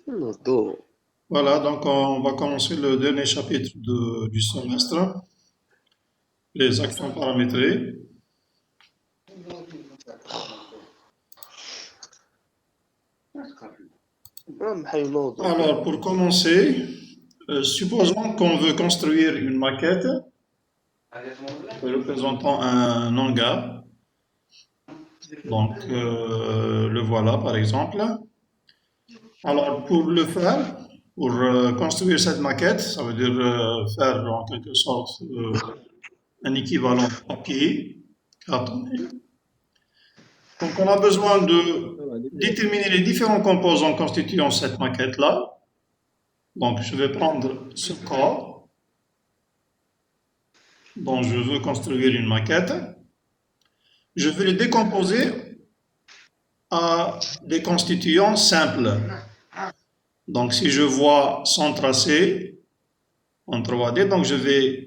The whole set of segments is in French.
Do. Voilà, donc on va commencer le dernier chapitre du semestre, les actions paramétrées. Alors, pour commencer, supposons qu'on veut construire une maquette représentant un hangar. Donc, le voilà par exemple. Alors, pour le faire, pour construire cette maquette, ça veut dire faire en quelque sorte un équivalent papier, cartonné. Donc, on a besoin de déterminer les différents composants constituant cette maquette-là. Donc, je vais prendre ce corps dont je veux construire une maquette. Je vais le décomposer à des constituants simples. Donc, si je vois son tracé en 3D, donc je vais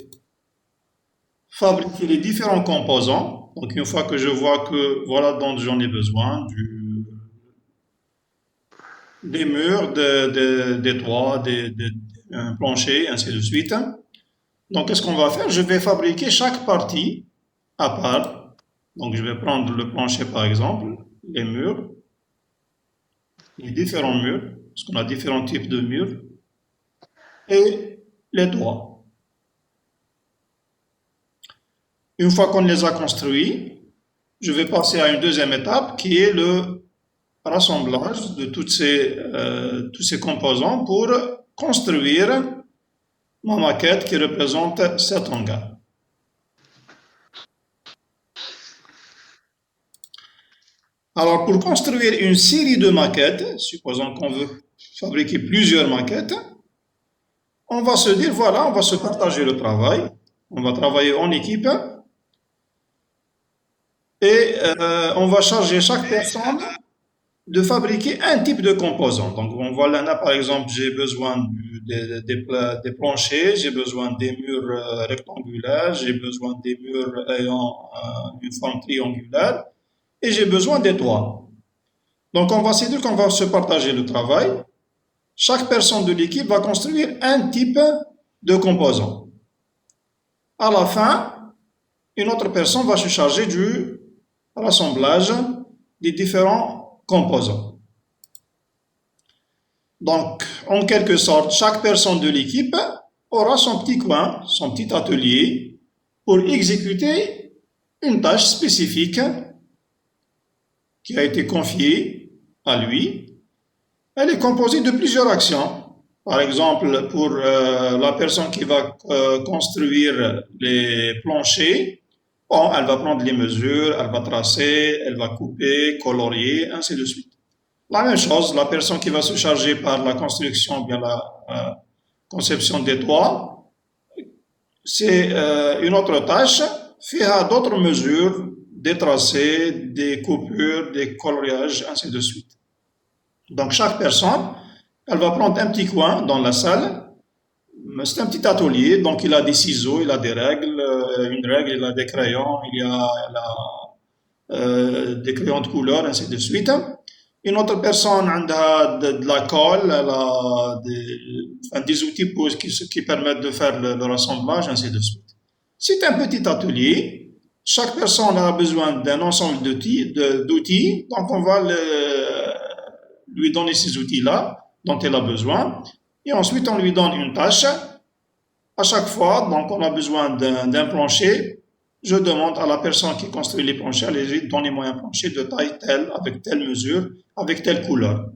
fabriquer les différents composants. Donc, une fois que je vois que voilà dont j'en ai besoin, des murs, des toits, un plancher, ainsi de suite. Donc, qu'est-ce qu'on va faire? Je vais fabriquer chaque partie à part. Donc, je vais prendre le plancher par exemple, les murs, les différents murs, parce qu'on a différents types de murs, et les toits. Une fois qu'on les a construits, je vais passer à une deuxième étape qui est le rassemblage de tous ces composants pour construire ma maquette qui représente cet hangar. Alors, pour construire une série de maquettes, supposons qu'on veut fabriquer plusieurs maquettes, on va se dire, voilà, on va se partager le travail, on va travailler en équipe et on va charger chaque personne de fabriquer un type de composant. Donc, on voit là, par exemple, j'ai besoin des planchers, j'ai besoin des murs rectangulaires, j'ai besoin des murs ayant une forme triangulaire et j'ai besoin des toits. Donc, on va se dire qu'on va se partager le travail. Chaque personne de l'équipe va construire un type de composant. À la fin, une autre personne va se charger du rassemblage des différents composants. Donc, en quelque sorte, chaque personne de l'équipe aura son petit coin, son petit atelier pour exécuter une tâche spécifique qui a été confiée à lui. Elle est composée de plusieurs actions. Par exemple, pour la personne qui va construire les planchers, bon, elle va prendre les mesures, elle va tracer, elle va couper, colorier, ainsi de suite. La même chose, la personne qui va se charger par la construction, bien la conception des toits, c'est une autre tâche, fera d'autres mesures, des tracés, des coupures, des coloriages, ainsi de suite. Donc chaque personne, elle va prendre un petit coin dans la salle. C'est un petit atelier, donc il a des ciseaux, il a des règles, une règle, il a des crayons, il a des crayons de couleur, ainsi de suite. Une autre personne a de la colle, elle a des outils qui permettent de faire le rassemblage, ainsi de suite. C'est un petit atelier. Chaque personne a besoin d'un ensemble d'outils, donc on va lui donner ces outils-là dont elle a besoin, et ensuite on lui donne une tâche. À chaque fois, donc on a besoin d'un plancher. Je demande à la personne qui construit les planchers, allez-y, donnez-moi un plancher de taille telle, avec telle mesure, avec telle couleur.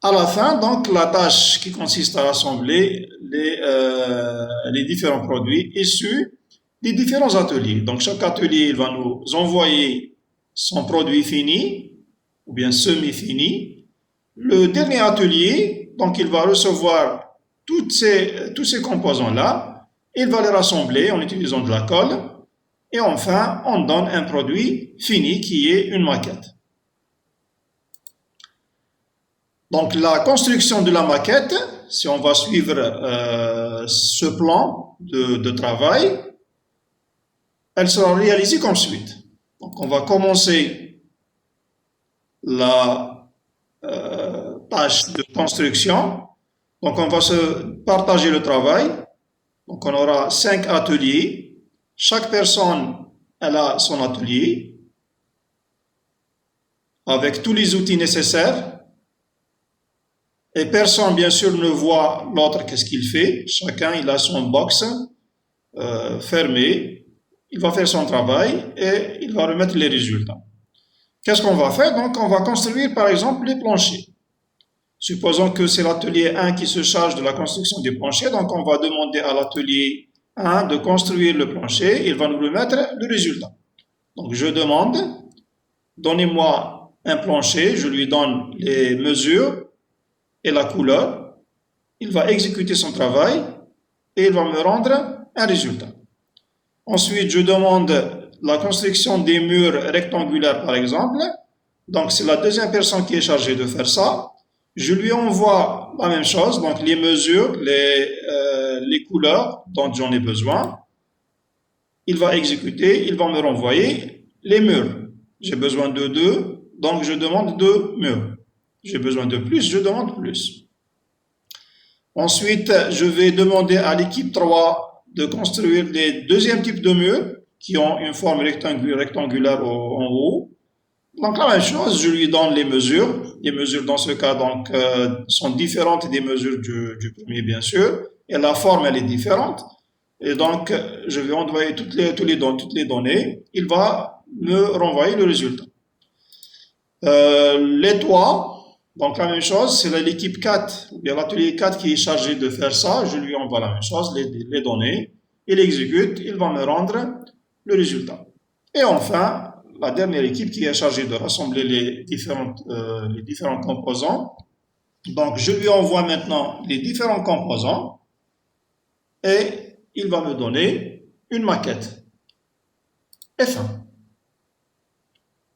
À la fin, donc, la tâche qui consiste à rassembler les différents produits issus des différents ateliers. Donc, chaque atelier il va nous envoyer son produit fini, ou bien semi-fini. Le dernier atelier, donc, il va recevoir tous ces composants-là, il va les rassembler en utilisant de la colle, et enfin, on donne un produit fini qui est une maquette. Donc la construction de la maquette, si on va suivre ce plan de travail, elle sera réalisée comme suit. Donc on va commencer la tâches de construction. Donc, on va se partager le travail. Donc, on aura 5 ateliers. Chaque personne, elle a son atelier avec tous les outils nécessaires. Et personne, bien sûr, ne voit l'autre qu'est-ce qu'il fait. Chacun, il a son box fermé. Il va faire son travail et il va remettre les résultats. Qu'est-ce qu'on va faire? Donc, on va construire, par exemple, les planchers. Supposons que c'est l'atelier 1 qui se charge de la construction des planchers. Donc, on va demander à l'atelier 1 de construire le plancher. Il va nous remettre le résultat. Donc, je demande, donnez-moi un plancher. Je lui donne les mesures et la couleur. Il va exécuter son travail et il va me rendre un résultat. Ensuite, je demande la construction des murs rectangulaires, par exemple. Donc, c'est la deuxième personne qui est chargée de faire ça. Je lui envoie la même chose, donc les mesures, les couleurs dont j'en ai besoin. Il va exécuter, il va me renvoyer les murs. J'ai besoin de 2, donc je demande 2 murs. J'ai besoin de plus, je demande plus. Ensuite, je vais demander à l'équipe 3 de construire les deuxièmes types de murs qui ont une forme rectangulaire en haut. Donc la même chose, je lui donne les mesures. Les mesures dans ce cas donc, sont différentes des mesures du premier, bien sûr. Et la forme, elle est différente. Et donc, je vais envoyer toutes les données. Il va me renvoyer le résultat. Les toits, donc la même chose, c'est l'équipe 4, ou bien l'atelier 4 qui est chargé de faire ça. Je lui envoie la même chose, les données. Il exécute, il va me rendre le résultat. Et enfin, la dernière équipe qui est chargée de rassembler les différents composants. Donc, je lui envoie maintenant les différents composants et il va me donner une maquette. F1.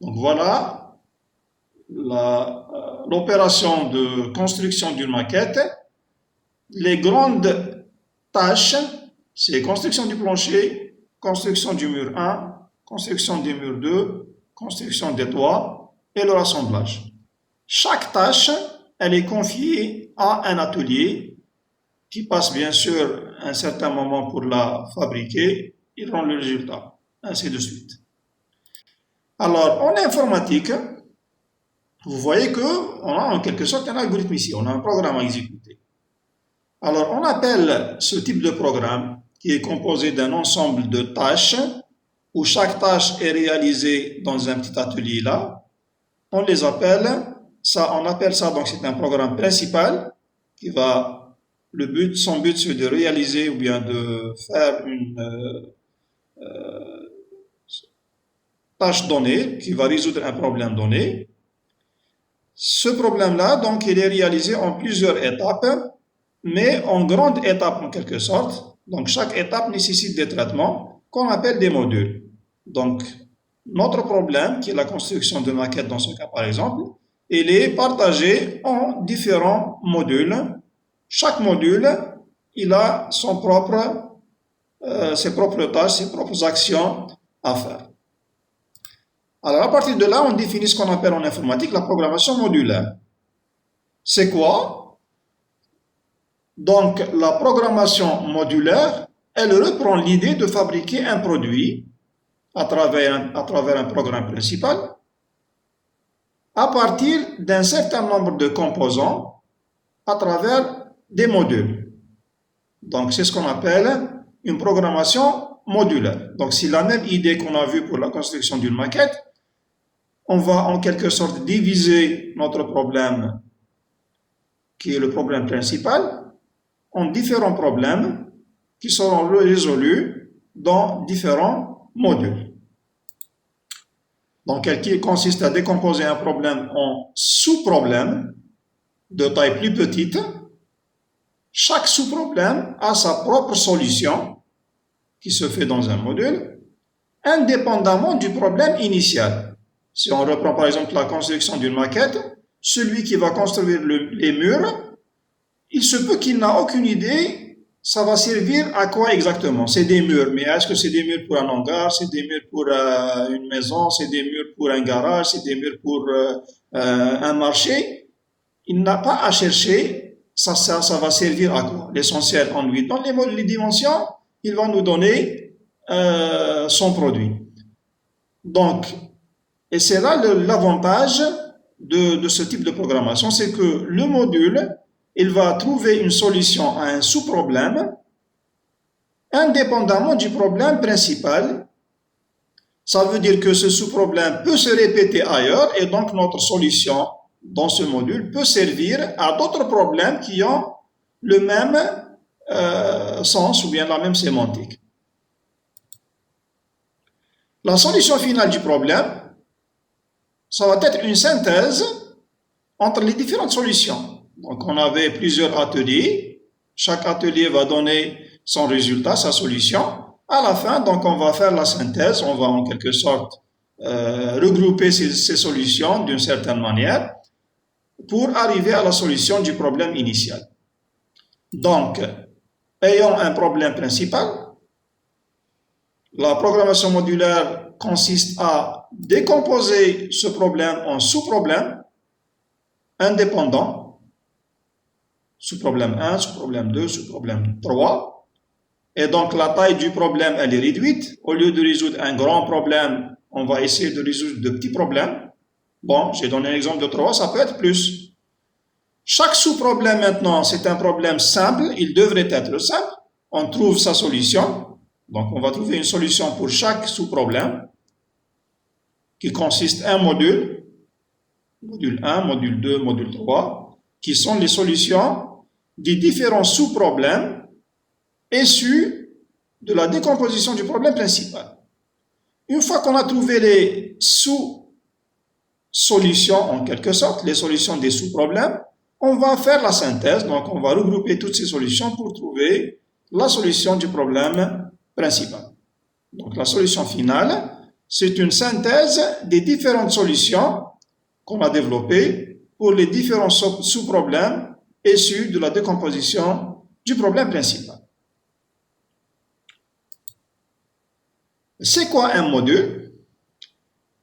Donc, voilà l'opération de construction d'une maquette. Les grandes tâches, c'est construction du plancher, construction du mur 1, construction des murs 2, construction des toits et le rassemblage. Chaque tâche, elle est confiée à un atelier qui passe bien sûr un certain moment pour la fabriquer, il rend le résultat, ainsi de suite. Alors, en informatique, vous voyez qu'on a en quelque sorte un algorithme ici, on a un programme à exécuter. Alors, on appelle ce type de programme qui est composé d'un ensemble de tâches où chaque tâche est réalisée dans un petit atelier là. On les appelle, on appelle ça, donc c'est un programme principal qui va, son but c'est de réaliser ou bien de faire une tâche donnée qui va résoudre un problème donné. Ce problème-là, donc, il est réalisé en plusieurs étapes, mais en grandes étapes en quelque sorte. Donc, chaque étape nécessite des traitements qu'on appelle des modules. Donc, notre problème, qui est la construction de maquettes dans ce cas par exemple, il est partagé en différents modules. Chaque module, il a ses propres tâches, ses propres actions à faire. Alors, à partir de là, on définit ce qu'on appelle en informatique la programmation modulaire. C'est quoi? Donc, la programmation modulaire, elle reprend l'idée de fabriquer un produit à travers un programme principal à partir d'un certain nombre de composants à travers des modules. Donc, c'est ce qu'on appelle une programmation modulaire. Donc, c'est la même idée qu'on a vue pour la construction d'une maquette. On va en quelque sorte diviser notre problème, qui est le problème principal, en différents problèmes qui seront résolus dans différents modules. Donc, qui consiste à décomposer un problème en sous-problèmes de taille plus petite. Chaque sous-problème a sa propre solution qui se fait dans un module, indépendamment du problème initial. Si on reprend par exemple la construction d'une maquette, celui qui va construire les murs, il se peut qu'il n'a aucune idée ça va servir à quoi exactement. C'est des murs, mais est-ce que c'est des murs pour un hangar, c'est des murs pour une maison, c'est des murs pour un garage, c'est des murs pour un marché? il n'a pas à chercher, ça va servir à quoi? L'essentiel, on lui donne les dimensions, il va nous donner son produit. Donc, et c'est là l'avantage de ce type de programmation, c'est que le module, il va trouver une solution à un sous-problème indépendamment du problème principal. Ça veut dire que ce sous-problème peut se répéter ailleurs et donc notre solution dans ce module peut servir à d'autres problèmes qui ont le même sens ou bien la même sémantique. La solution finale du problème, ça va être une synthèse entre les différentes solutions. Donc on avait plusieurs ateliers, chaque atelier va donner son résultat, sa solution. À la fin, donc on va faire la synthèse, on va en quelque sorte regrouper ces solutions d'une certaine manière pour arriver à la solution du problème initial. Donc, ayant un problème principal, la programmation modulaire consiste à décomposer ce problème en sous-problèmes indépendants, sous-problème 1, sous-problème 2, sous-problème 3. Et donc la taille du problème, elle est réduite. Au lieu de résoudre un grand problème, on va essayer de résoudre de petits problèmes. Bon, j'ai donné un exemple de 3, ça peut être plus. Chaque sous-problème maintenant, c'est un problème simple, il devrait être simple. On trouve sa solution. Donc on va trouver une solution pour chaque sous-problème qui consiste en un module, module 1, module 2, module 3, qui sont les solutions des différents sous-problèmes issus de la décomposition du problème principal. Une fois qu'on a trouvé les sous-solutions, en quelque sorte, les solutions des sous-problèmes, on va faire la synthèse, donc on va regrouper toutes ces solutions pour trouver la solution du problème principal. Donc la solution finale, c'est une synthèse des différentes solutions qu'on a développées pour les différents sous-problèmes issus de la décomposition du problème principal. C'est quoi un module?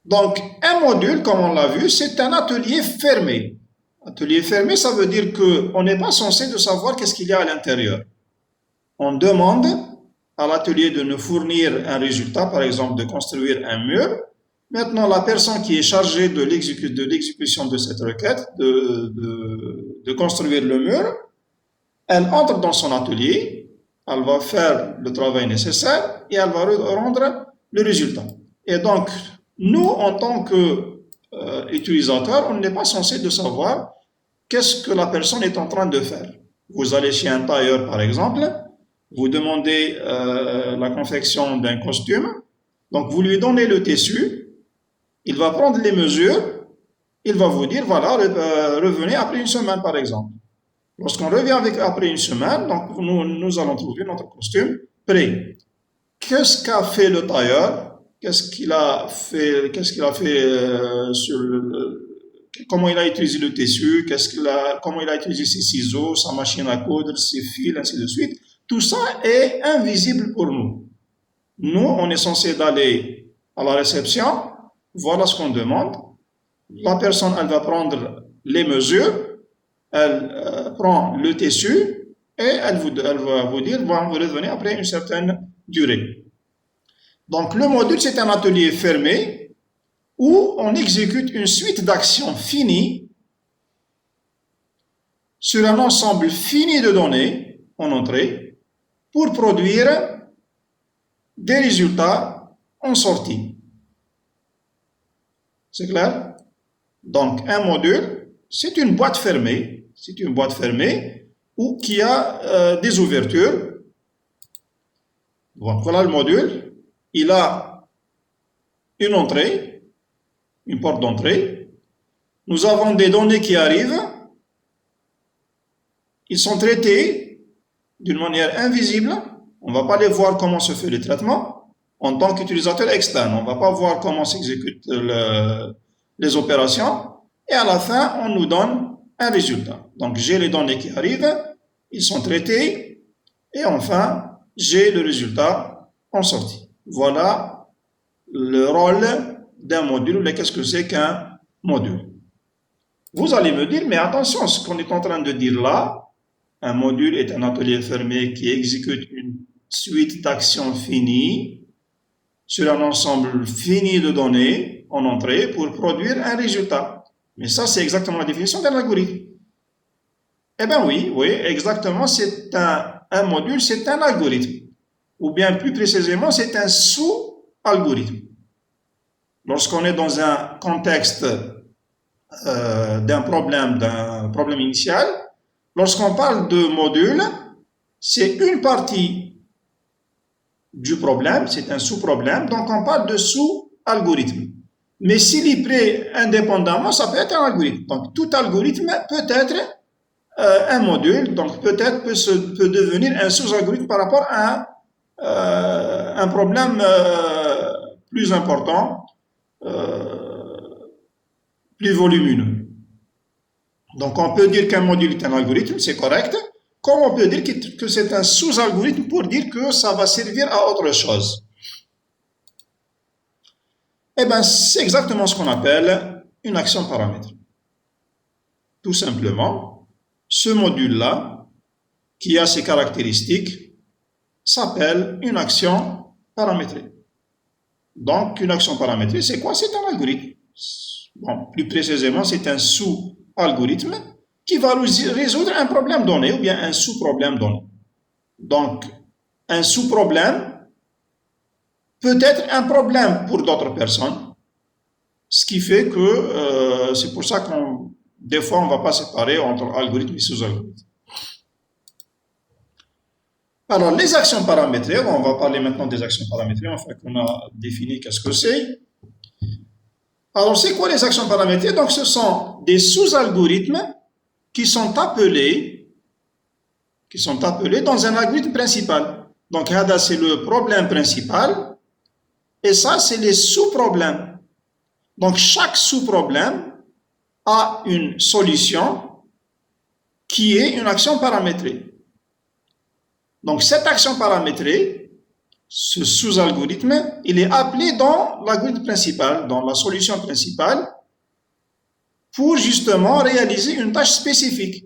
Donc, un module, comme on l'a vu, c'est un atelier fermé. Atelier fermé, ça veut dire qu'on n'est pas censé de savoir qu'est-ce qu'il y a à l'intérieur. On demande à l'atelier de nous fournir un résultat, par exemple de construire un mur. Maintenant, la personne qui est chargée de l'exécution de cette requête, de construire le mur, elle entre dans son atelier, elle va faire le travail nécessaire et elle va rendre le résultat. Et donc, nous, en tant qu'utilisateurs, on n'est pas censé de savoir qu'est-ce que la personne est en train de faire. Vous allez chez un tailleur, par exemple, vous demandez la confection d'un costume, donc vous lui donnez le tissu, il va prendre les mesures, il va vous dire, voilà, revenez après une semaine, par exemple. Lorsqu'on revient après une semaine, donc nous allons trouver notre costume prêt. Qu'est-ce qu'a fait le tailleur? Qu'est-ce qu'il a fait comment il a utilisé le tissu? Comment il a utilisé ses ciseaux, sa machine à coudre, ses fils, ainsi de suite. Tout ça est invisible pour nous. Nous, on est censé d'aller à la réception, voilà ce qu'on demande. La personne, elle va prendre les mesures, elle prend le tissu et elle va vous dire, vous revenez après une certaine durée. Donc, le module, c'est un atelier fermé où on exécute une suite d'actions finies sur un ensemble fini de données en entrée pour produire des résultats en sortie. C'est clair? Donc, un module, c'est une boîte fermée. C'est une boîte fermée qui a des ouvertures. Donc, voilà le module. Il a une entrée, une porte d'entrée. Nous avons des données qui arrivent. Ils sont traités d'une manière invisible. On ne va pas les voir comment se fait le traitement en tant qu'utilisateur externe. On ne va pas voir comment s'exécutent les opérations. Et à la fin, on nous donne un résultat. Donc, j'ai les données qui arrivent, ils sont traités, et enfin, j'ai le résultat en sortie. Voilà le rôle d'un module, mais qu'est-ce que c'est qu'un module? Vous allez me dire, mais attention, ce qu'on est en train de dire là, un module est un atelier fermé qui exécute une suite d'actions finies sur un ensemble fini de données en entrée pour produire un résultat. Mais ça, c'est exactement la définition d'un algorithme. Eh bien oui, exactement, c'est un module, c'est un algorithme. Ou bien plus précisément, c'est un sous-algorithme. Lorsqu'on est dans un contexte d'un problème initial, lorsqu'on parle de module, c'est une partie du problème, c'est un sous-problème, donc on parle de sous-algorithme. Mais s'il est pris indépendamment, ça peut être un algorithme. Donc tout algorithme peut être un module, donc peut-être peut devenir un sous-algorithme par rapport à un problème plus important, plus volumineux. Donc on peut dire qu'un module est un algorithme, c'est correct, comme on peut dire que c'est un sous-algorithme pour dire que ça va servir à autre chose. Eh bien, c'est exactement ce qu'on appelle une action paramétrique. Tout simplement, ce module-là, qui a ces caractéristiques, s'appelle une action paramétrique. Donc, une action paramétrique, c'est quoi? C'est un algorithme. Bon, plus précisément, c'est un sous-algorithme qui va résoudre un problème donné ou bien un sous-problème donné. Donc, un sous-problème peut être un problème pour d'autres personnes, ce qui fait que c'est pour ça des fois, on ne va pas séparer entre algorithme et sous-algorithme. Alors, les actions paramétrées, on va parler maintenant des actions paramétrées, enfin qu'on a défini qu'est-ce que c'est. Alors, c'est quoi les actions paramétrées? Donc, ce sont des sous-algorithmes qui sont appelés dans un algorithme principal. Donc, là, c'est le problème principal, et ça, c'est les sous-problèmes. Donc, chaque sous-problème a une solution qui est une action paramétrée. Donc, cette action paramétrée, ce sous-algorithme, il est appelé dans l'algorithme principal, dans la solution principale, pour justement réaliser une tâche spécifique.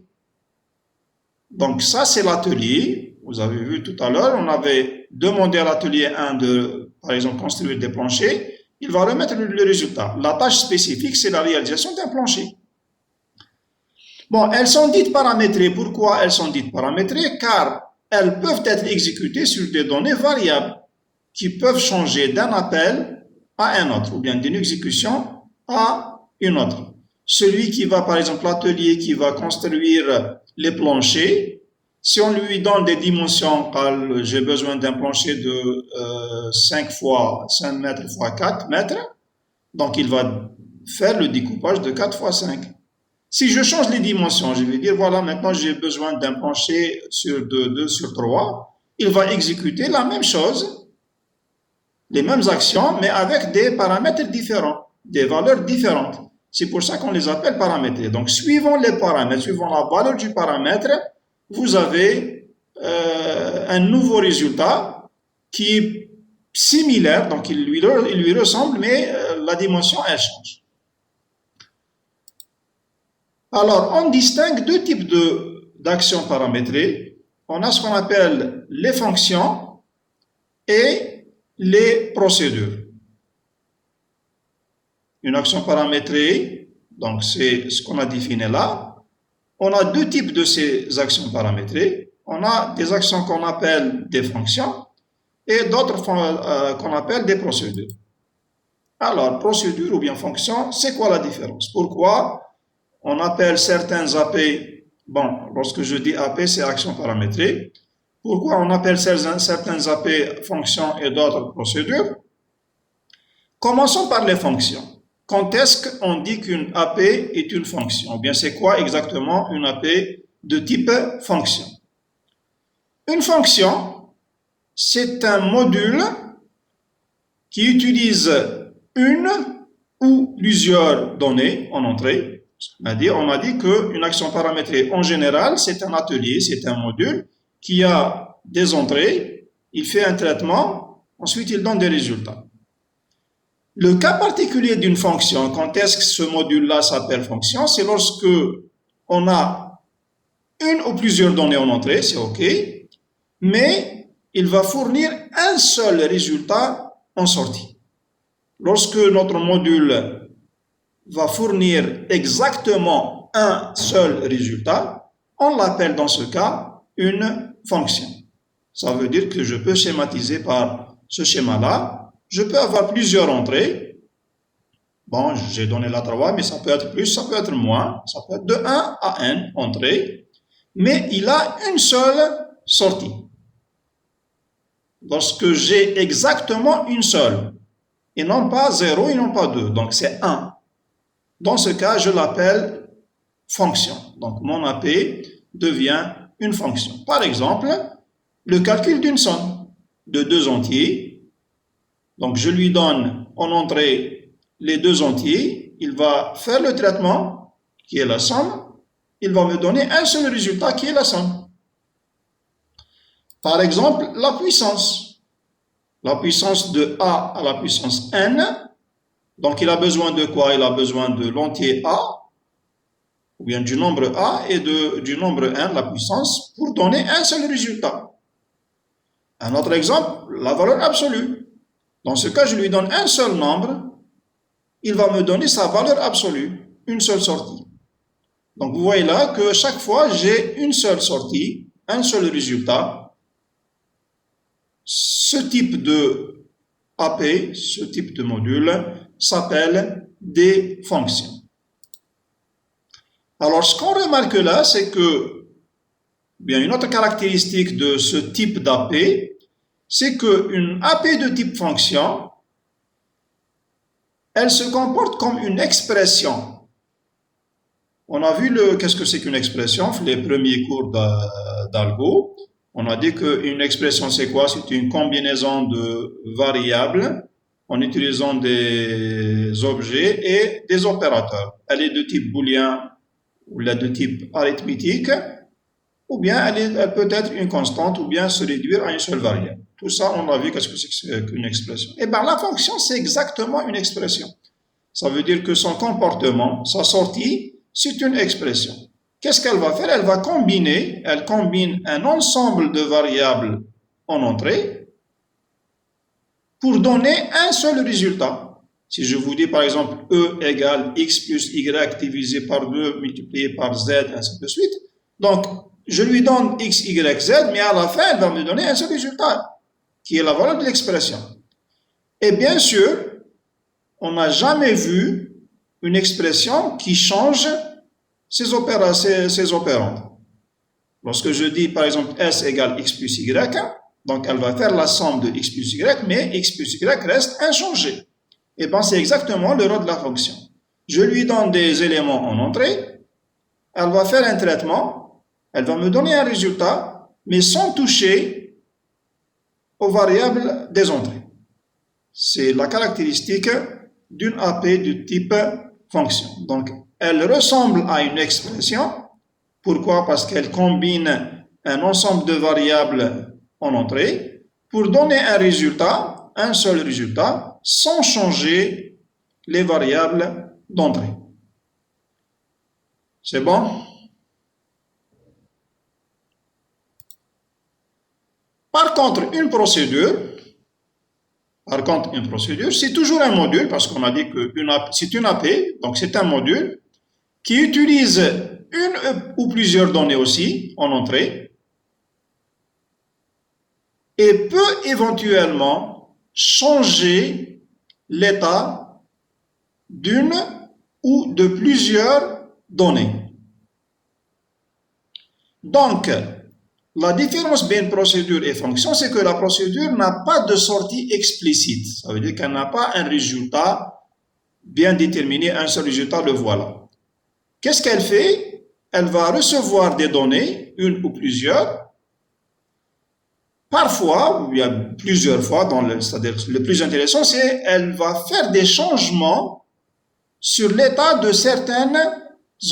Donc, ça, c'est l'atelier. Vous avez vu tout à l'heure, on avait demandé à l'atelier 1 de, par exemple, construire des planchers. Il va remettre le résultat. La tâche spécifique, c'est la réalisation d'un plancher. Bon, elles sont dites paramétrées. Pourquoi elles sont dites paramétrées? Car elles peuvent être exécutées sur des données variables qui peuvent changer d'un appel à un autre, ou bien d'une exécution à une autre. Celui qui va, par exemple, l'atelier qui va construire les planchers, si on lui donne des dimensions, j'ai besoin d'un plancher de 5 fois 5 mètres fois 4 mètres, donc il va faire le découpage de 4 fois 5. Si je change les dimensions, je vais dire, voilà, maintenant j'ai besoin d'un plancher sur 2 sur 3, il va exécuter la même chose, les mêmes actions, mais avec des paramètres différents, des valeurs différentes. C'est pour ça qu'on les appelle paramétrés. Donc, suivant les paramètres, suivant la valeur du paramètre, vous avez un nouveau résultat qui est similaire, donc il lui ressemble, mais la dimension, elle change. Alors, on distingue deux types d'actions paramétrées. On a ce qu'on appelle les fonctions et les procédures. Une action paramétrée, donc c'est ce qu'on a défini là. On a deux types de ces actions paramétrées. On a des actions qu'on appelle des fonctions et d'autres qu'on appelle des procédures. Alors, procédure ou bien fonction, c'est quoi la différence? Pourquoi on appelle certains AP, bon, lorsque je dis AP, c'est action paramétrée. Pourquoi on appelle certains AP fonctions et d'autres procédures? Commençons par les fonctions. Quand est-ce qu'on dit qu'une AP est une fonction? Ou bien c'est quoi exactement une AP de type fonction? Une fonction, c'est un module qui utilise une ou plusieurs données en entrée. On a dit qu'une action paramétrée en général, c'est un atelier, c'est un module qui a des entrées, il fait un traitement, ensuite il donne des résultats. Le cas particulier d'une fonction, quand est-ce que ce module-là s'appelle fonction, c'est lorsque on a une ou plusieurs données en entrée, c'est OK, mais il va fournir un seul résultat en sortie. Lorsque notre module va fournir exactement un seul résultat, on l'appelle dans ce cas une fonction. Ça veut dire que je peux schématiser par ce schéma-là. Je peux avoir plusieurs entrées. Bon, j'ai donné la 3, mais ça peut être plus, ça peut être moins. Ça peut être de 1 à n entrées. Mais il a une seule sortie. Lorsque j'ai exactement une seule, et non pas 0 et non pas 2, donc c'est 1. Dans ce cas, je l'appelle fonction. Donc mon AP devient une fonction. Par exemple, le calcul d'une somme de deux entiers. Donc je lui donne en entrée les deux entiers, il va faire le traitement qui est la somme, il va me donner un seul résultat qui est la somme. Par exemple, la puissance. La puissance de A à la puissance n. Donc il a besoin de quoi? Il a besoin de l'entier A, ou bien du nombre A et du nombre n, la puissance, pour donner un seul résultat. Un autre exemple, la valeur absolue. Dans ce cas, je lui donne un seul nombre, il va me donner sa valeur absolue, une seule sortie. Donc vous voyez là que chaque fois, j'ai une seule sortie, un seul résultat. Ce type de AP, ce type de module, s'appelle des fonctions. Alors, ce qu'on remarque là, c'est que, bien, une autre caractéristique de ce type d'AP, c'est qu'une AP de type fonction, elle se comporte comme une expression. On a vu qu'est-ce que c'est qu'une expression, les premiers cours d'algo. On a dit qu'une expression, c'est quoi? C'est une combinaison de variables en utilisant des objets et des opérateurs. Elle est de type booléen ou là de type arithmétique, ou bien elle peut être une constante, ou bien se réduire à une seule variable. Tout ça, on a vu qu'est-ce que c'est qu'une expression. Et bien, la fonction, c'est exactement une expression. Ça veut dire que son comportement, sa sortie, c'est une expression. Qu'est-ce qu'elle va faire? Elle combine un ensemble de variables en entrée pour donner un seul résultat. Si je vous dis par exemple E égale X plus Y divisé par 2 multiplié par Z, ainsi de suite. Donc, je lui donne X, Y, Z, mais à la fin, elle va me donner un seul résultat, qui est la valeur de l'expression. Et bien sûr, on n'a jamais vu une expression qui change ses opérandes. Lorsque je dis par exemple S égale X plus Y, donc elle va faire la somme de X plus Y, mais X plus Y reste inchangé. Et bien c'est exactement le rôle de la fonction. Je lui donne des éléments en entrée, elle va faire un traitement, elle va me donner un résultat, mais sans toucher aux variables des entrées. C'est la caractéristique d'une AP du type fonction. Donc, elle ressemble à une expression. Pourquoi? Parce qu'elle combine un ensemble de variables en entrée pour donner un résultat, un seul résultat, sans changer les variables d'entrée. C'est bon? Par contre, une procédure, c'est toujours un module, parce qu'on a dit que c'est une AP, donc c'est un module qui utilise une ou plusieurs données aussi en entrée et peut éventuellement changer l'état d'une ou de plusieurs données. Donc, la différence entre procédure et fonction, c'est que la procédure n'a pas de sortie explicite. Ça veut dire qu'elle n'a pas un résultat bien déterminé, un seul résultat, le voilà. Qu'est-ce qu'elle fait? Elle va recevoir des données, une ou plusieurs. Parfois, ou il y a plusieurs fois, c'est-à-dire le plus intéressant, c'est qu'elle va faire des changements sur l'état de certaines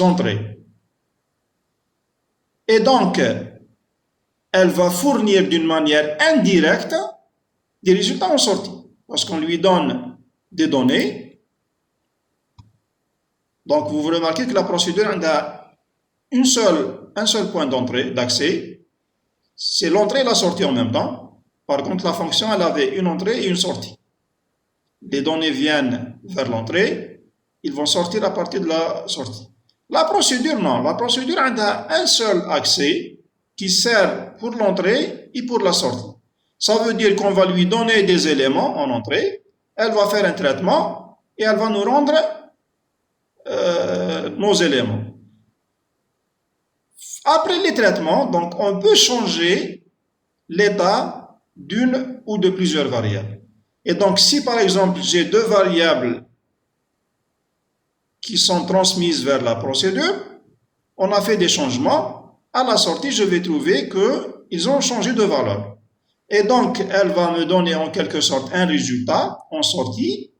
entrées. Et donc, elle va fournir d'une manière indirecte des résultats en sortie. Parce qu'on lui donne des données. Donc, vous remarquez que la procédure a un seul point d'entrée, d'accès. C'est l'entrée et la sortie en même temps. Par contre, la fonction, elle avait une entrée et une sortie. Les données viennent vers l'entrée, ils vont sortir à partir de la sortie. La procédure, non. La procédure a un seul accès qui sert pour l'entrée et pour la sortie. Ça veut dire qu'on va lui donner des éléments en entrée, elle va faire un traitement et elle va nous rendre nos éléments. Après les traitements, donc, on peut changer l'état d'une ou de plusieurs variables. Et donc, si par exemple, j'ai deux variables qui sont transmises vers la procédure, on a fait des changements. À la sortie, je vais trouver qu'ils ont changé de valeur. Et donc, elle va me donner en quelque sorte un résultat en sortie,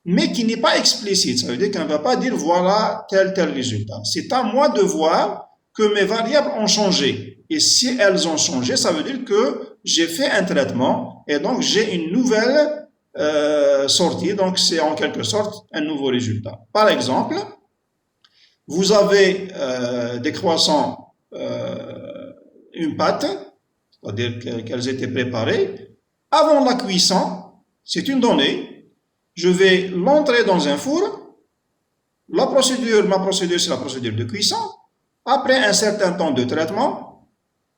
mais qui n'est pas explicite. Ça veut dire qu'elle ne va pas dire voilà tel résultat. C'est à moi de voir que mes variables ont changé. Et si elles ont changé, ça veut dire que j'ai fait un traitement et donc j'ai une nouvelle sortie. Donc, c'est en quelque sorte un nouveau résultat. Par exemple, vous avez des croissants, une pâte, c'est-à-dire qu'elles étaient préparées. Avant la cuisson, c'est une donnée. Je vais l'entrer dans un four. Ma procédure, c'est la procédure de cuisson. Après un certain temps de traitement,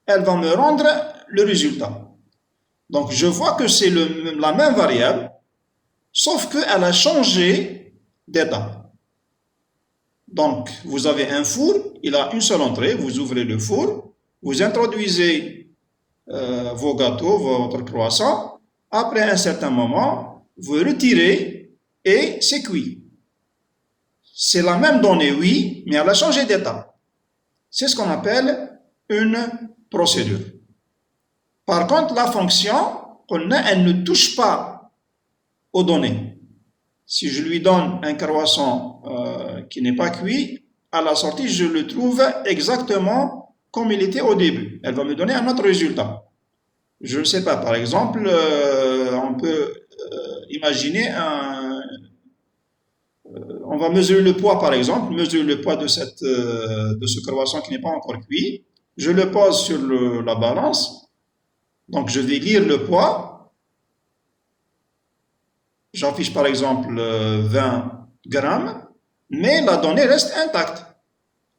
elle va me rendre le résultat. Donc, je vois que c'est la même variable, sauf qu'elle a changé d'état. Donc, vous avez un four, il a une seule entrée, vous ouvrez le four, vous introduisez vos gâteaux, votre croissant. Après un certain moment, vous retirez et c'est cuit. C'est la même donnée, oui, mais elle a changé d'état. C'est ce qu'on appelle une procédure. Par contre, la fonction, elle ne touche pas aux données. Si je lui donne un croissant qui n'est pas cuit, à la sortie, je le trouve exactement comme il était au début. Elle va me donner un autre résultat. Je ne sais pas, par exemple, on peut imaginer on va mesurer le poids, par exemple, mesurer le poids de ce croissant qui n'est pas encore cuit. Je le pose sur la balance. Donc, je vais lire le poids. J'affiche, par exemple, 20 grammes, mais la donnée reste intacte.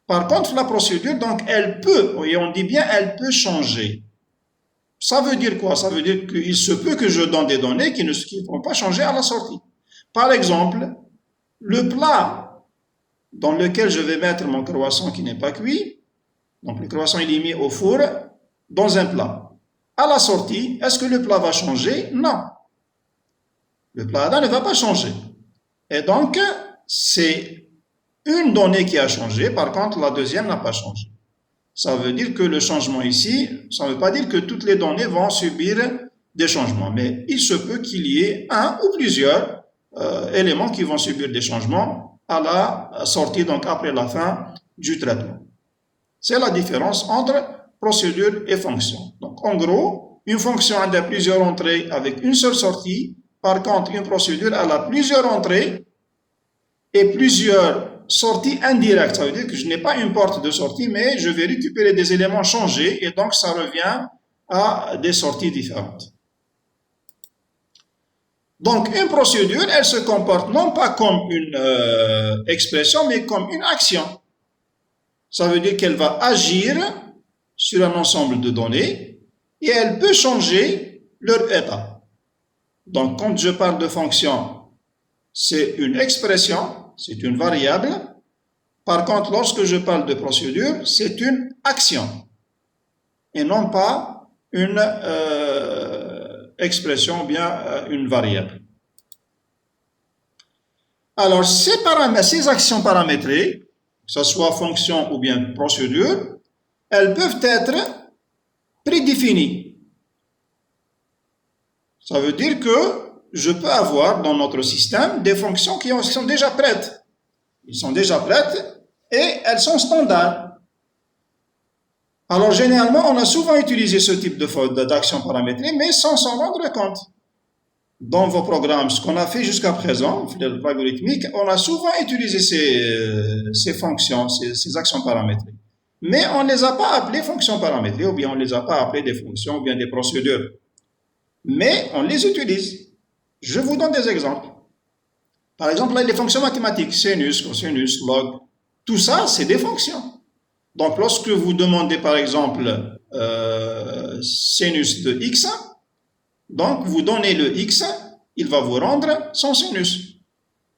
Par contre, la procédure, donc, elle peut, et on dit bien, elle peut changer. Ça veut dire quoi? Ça veut dire qu'il se peut que je donne des données qui ne vont pas changer à la sortie. Par exemple, le plat dans lequel je vais mettre mon croissant qui n'est pas cuit, donc le croissant il est mis au four dans un plat. À la sortie, est-ce que le plat va changer? Non. Le plat ne va pas changer. Et donc, c'est une donnée qui a changé, par contre, la deuxième n'a pas changé. Ça veut dire que le changement ici, ça ne veut pas dire que toutes les données vont subir des changements, mais il se peut qu'il y ait un ou plusieurs éléments qui vont subir des changements à la sortie, donc après la fin du traitement. C'est la différence entre procédure et fonction. Donc, en gros, une fonction a plusieurs entrées avec une seule sortie. Par contre, une procédure a plusieurs entrées et plusieurs sorties indirectes. Ça veut dire que je n'ai pas une porte de sortie, mais je vais récupérer des éléments changés et donc ça revient à des sorties différentes. Donc, une procédure, elle se comporte non pas comme une expression, mais comme une action. Ça veut dire qu'elle va agir sur un ensemble de données et elle peut changer leur état. Donc, quand je parle de fonction, c'est une expression, c'est une variable. Par contre, lorsque je parle de procédure, c'est une action et non pas une expression ou bien une variable. Alors, ces actions paramétrées, que ce soit fonction ou bien procédure, elles peuvent être prédéfinies. Ça veut dire que je peux avoir dans notre système des fonctions qui sont déjà prêtes. Elles sont déjà prêtes et elles sont standards. Alors, généralement, on a souvent utilisé ce type d'action paramétrée, mais sans s'en rendre compte. dans vos programmes, ce qu'on a fait jusqu'à présent, l'algorithmique, on a souvent utilisé ces fonctions, ces actions paramétrées. Mais on ne les a pas appelées fonctions paramétrées, ou bien on ne les a pas appelées des fonctions, ou bien des procédures. Mais on les utilise. Je vous donne des exemples. Par exemple, là, les fonctions mathématiques, sinus, cosinus, log, tout ça, c'est des fonctions. Donc, lorsque vous demandez, par exemple, sinus de x, donc vous donnez le x, il va vous rendre son sinus.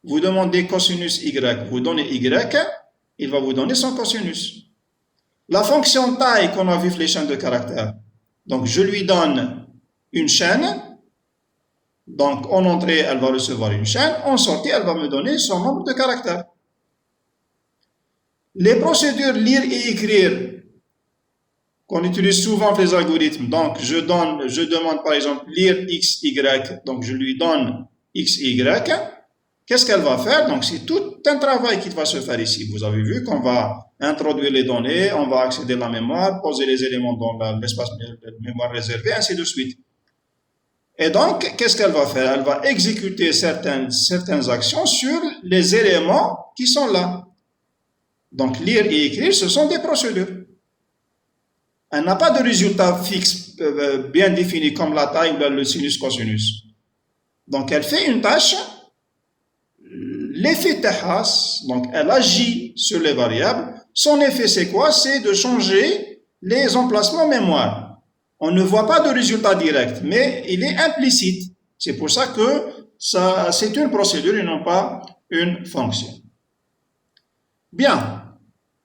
Vous demandez cosinus y, vous donnez y, il va vous donner son cosinus. La fonction taille qu'on a vu les chaînes de caractères, donc je lui donne une chaîne, donc en entrée, elle va recevoir une chaîne, en sortie, elle va me donner son nombre de caractères. Les procédures lire et écrire, qu'on utilise souvent dans les algorithmes, donc je demande par exemple lire x, y, donc je lui donne x, y, qu'est-ce qu'elle va faire? Donc c'est tout un travail qui va se faire ici. Vous avez vu qu'on va introduire les données, on va accéder à la mémoire, poser les éléments dans l'espace de mémoire réservé, ainsi de suite. Et donc, qu'est-ce qu'elle va faire? Elle va exécuter certaines actions sur les éléments qui sont là. Donc, lire et écrire, ce sont des procédures. Elle n'a pas de résultat fixe bien défini comme la taille ou le sinus cosinus. Donc, elle fait une tâche, l'effet Tehas, donc elle agit sur les variables. Son effet, c'est quoi? C'est de changer les emplacements mémoire. On ne voit pas de résultat direct, mais il est implicite. C'est pour ça que c'est une procédure et non pas une fonction. Bien.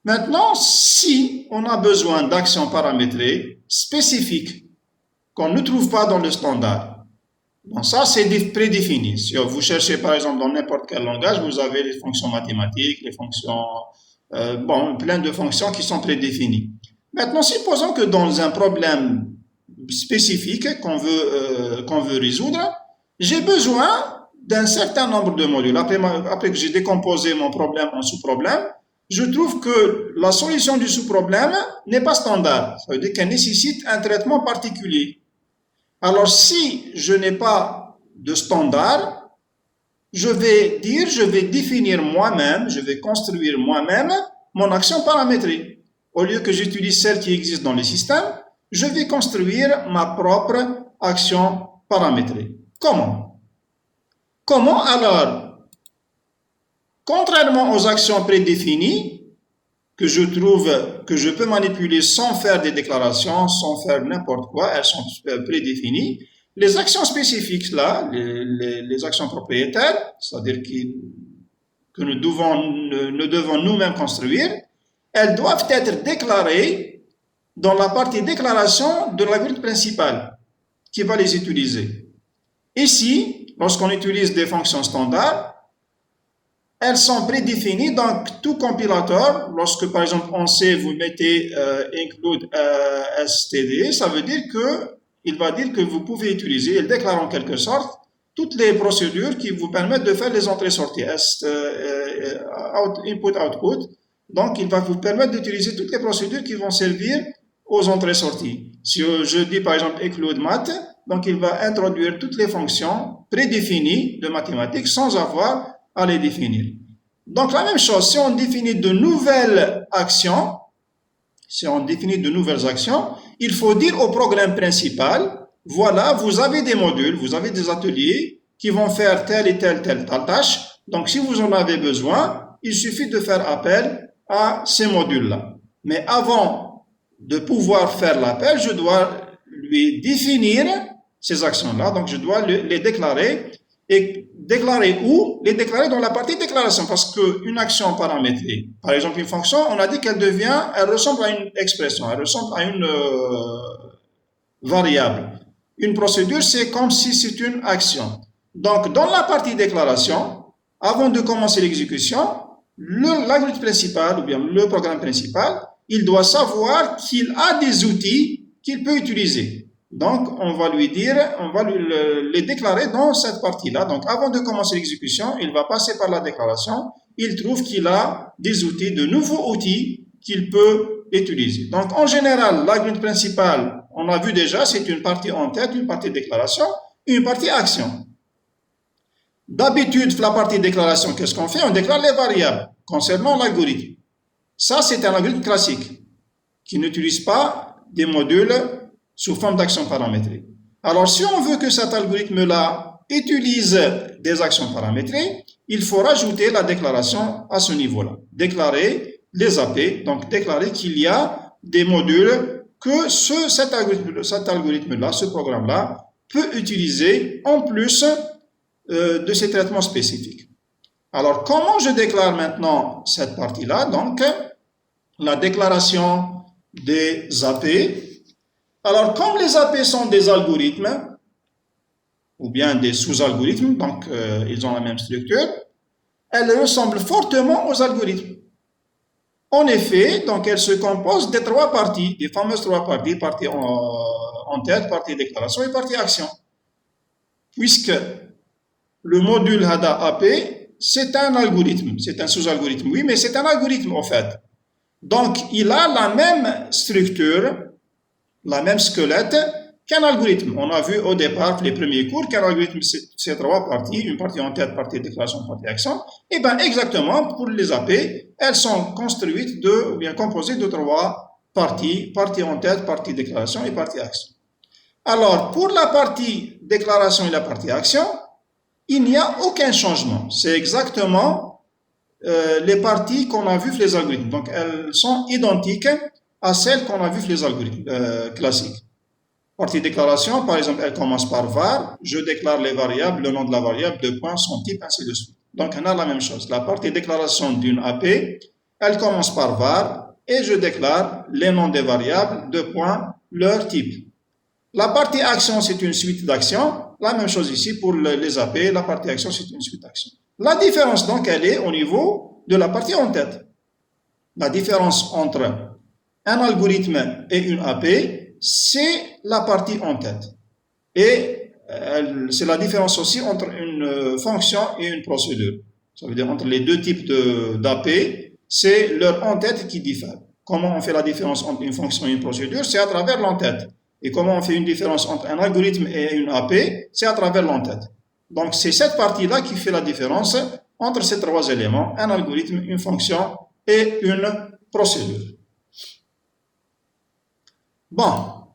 Maintenant, si on a besoin d'actions paramétrées spécifiques qu'on ne trouve pas dans le standard, bon, ça c'est prédéfini. Si vous cherchez par exemple dans n'importe quel langage, vous avez les fonctions mathématiques, les fonctions, plein de fonctions qui sont prédéfinies. Maintenant, supposons que dans un problème spécifique qu'on veut résoudre, j'ai besoin d'un certain nombre de modules. Après que j'ai décomposé mon problème en sous-problèmes, je trouve que la solution du sous-problème n'est pas standard. Ça veut dire qu'elle nécessite un traitement particulier. Alors, si je n'ai pas de standard, je vais définir moi-même, je vais construire moi-même mon action paramétrée. Au lieu que j'utilise celle qui existe dans le système, je vais construire ma propre action paramétrée. Comment? Comment alors? Contrairement aux actions prédéfinies, que je trouve que je peux manipuler sans faire des déclarations, sans faire n'importe quoi, elles sont prédéfinies, les actions spécifiques là, les actions propriétaires, c'est-à-dire que nous devons nous-mêmes construire, elles doivent être déclarées dans la partie déclaration de l'algorithme principal qui va les utiliser. Ici, lorsqu'on utilise des fonctions standards, elles sont prédéfinies, donc tout compilateur, lorsque par exemple on sait vous mettez include std, ça veut dire que il va dire que vous pouvez utiliser, il déclare en quelque sorte toutes les procédures qui vous permettent de faire les entrées-sorties, input-output. Donc il va vous permettre d'utiliser toutes les procédures qui vont servir aux entrées-sorties. Si je dis par exemple include math, donc il va introduire toutes les fonctions prédéfinies de mathématiques sans avoir à les définir. Donc la même chose, si on définit de nouvelles actions, il faut dire au programme principal, voilà, vous avez des modules, vous avez des ateliers qui vont faire telle et telle tâche. Donc si vous en avez besoin, il suffit de faire appel à ces modules-là. Mais avant de pouvoir faire l'appel, je dois lui définir ces actions-là, donc je dois les déclarer. Et déclarer où? Les déclarer dans la partie déclaration, parce qu'une action paramétrée, par exemple une fonction, on a dit elle ressemble à une expression, elle ressemble à une variable. Une procédure, c'est comme si c'est une action. Donc, dans la partie déclaration, avant de commencer l'exécution, l'algorithme principal, ou bien le programme principal, il doit savoir qu'il a des outils qu'il peut utiliser. Donc, on va les déclarer dans cette partie-là. Donc, avant de commencer l'exécution, il va passer par la déclaration. Il trouve qu'il a des outils, de nouveaux outils qu'il peut utiliser. Donc, en général, l'algorithme principal, on a vu déjà, c'est une partie en tête, une partie déclaration, une partie action. D'habitude, la partie déclaration, qu'est-ce qu'on fait? On déclare les variables concernant l'algorithme. Ça, c'est un algorithme classique qui n'utilise pas des modules sous forme d'actions paramétrées. Alors, si on veut que cet algorithme-là utilise des actions paramétrées, il faut rajouter la déclaration à ce niveau-là. Déclarer les AP, donc déclarer qu'il y a des modules que cet algorithme-là, ce programme-là, peut utiliser en plus de ces traitements spécifiques. Alors, comment je déclare maintenant cette partie-là? Donc, la déclaration des AP. Alors, comme les AP sont des algorithmes, ou bien des sous-algorithmes, donc ils ont la même structure, elles ressemblent fortement aux algorithmes. En effet, donc elles se composent des trois parties, des fameuses trois parties, partie en tête, partie déclaration et partie action. Puisque le module HADA AP, c'est un algorithme, c'est un sous-algorithme, oui, mais c'est un algorithme en fait. Donc, il a la même structure, la même squelette qu'un algorithme. On a vu au départ, les premiers cours, qu'un algorithme, c'est trois parties, une partie en tête, partie déclaration, partie action. Et bien, exactement, pour les AP, elles sont construites ou bien composées de trois parties, partie en tête, partie déclaration et partie action. Alors, pour la partie déclaration et la partie action, il n'y a aucun changement. C'est exactement les parties qu'on a vues les algorithmes. Donc, elles sont identiques à celles qu'on a vues les algorithmes classiques. Partie déclaration, par exemple, elle commence par var. Je déclare les variables, le nom de la variable, deux points, son type, ainsi de suite. Donc, on a la même chose. La partie déclaration d'une AP, elle commence par var et je déclare les noms des variables, deux points, leur type. La partie action, c'est une suite d'actions. La même chose ici pour les AP. La partie action, c'est une suite d'actions. La différence, donc, elle est au niveau de la partie en tête. La différence entre un algorithme et une AP, c'est la partie en tête. Et c'est la différence aussi entre une fonction et une procédure. Ça veut dire entre les deux types d'AP, c'est leur en-tête qui diffère. Comment on fait la différence entre une fonction et une procédure? C'est à travers l'en-tête. Et comment on fait une différence entre un algorithme et une AP? C'est à travers l'en-tête. Donc, c'est cette partie-là qui fait la différence entre ces trois éléments, un algorithme, une fonction et une procédure. Bon,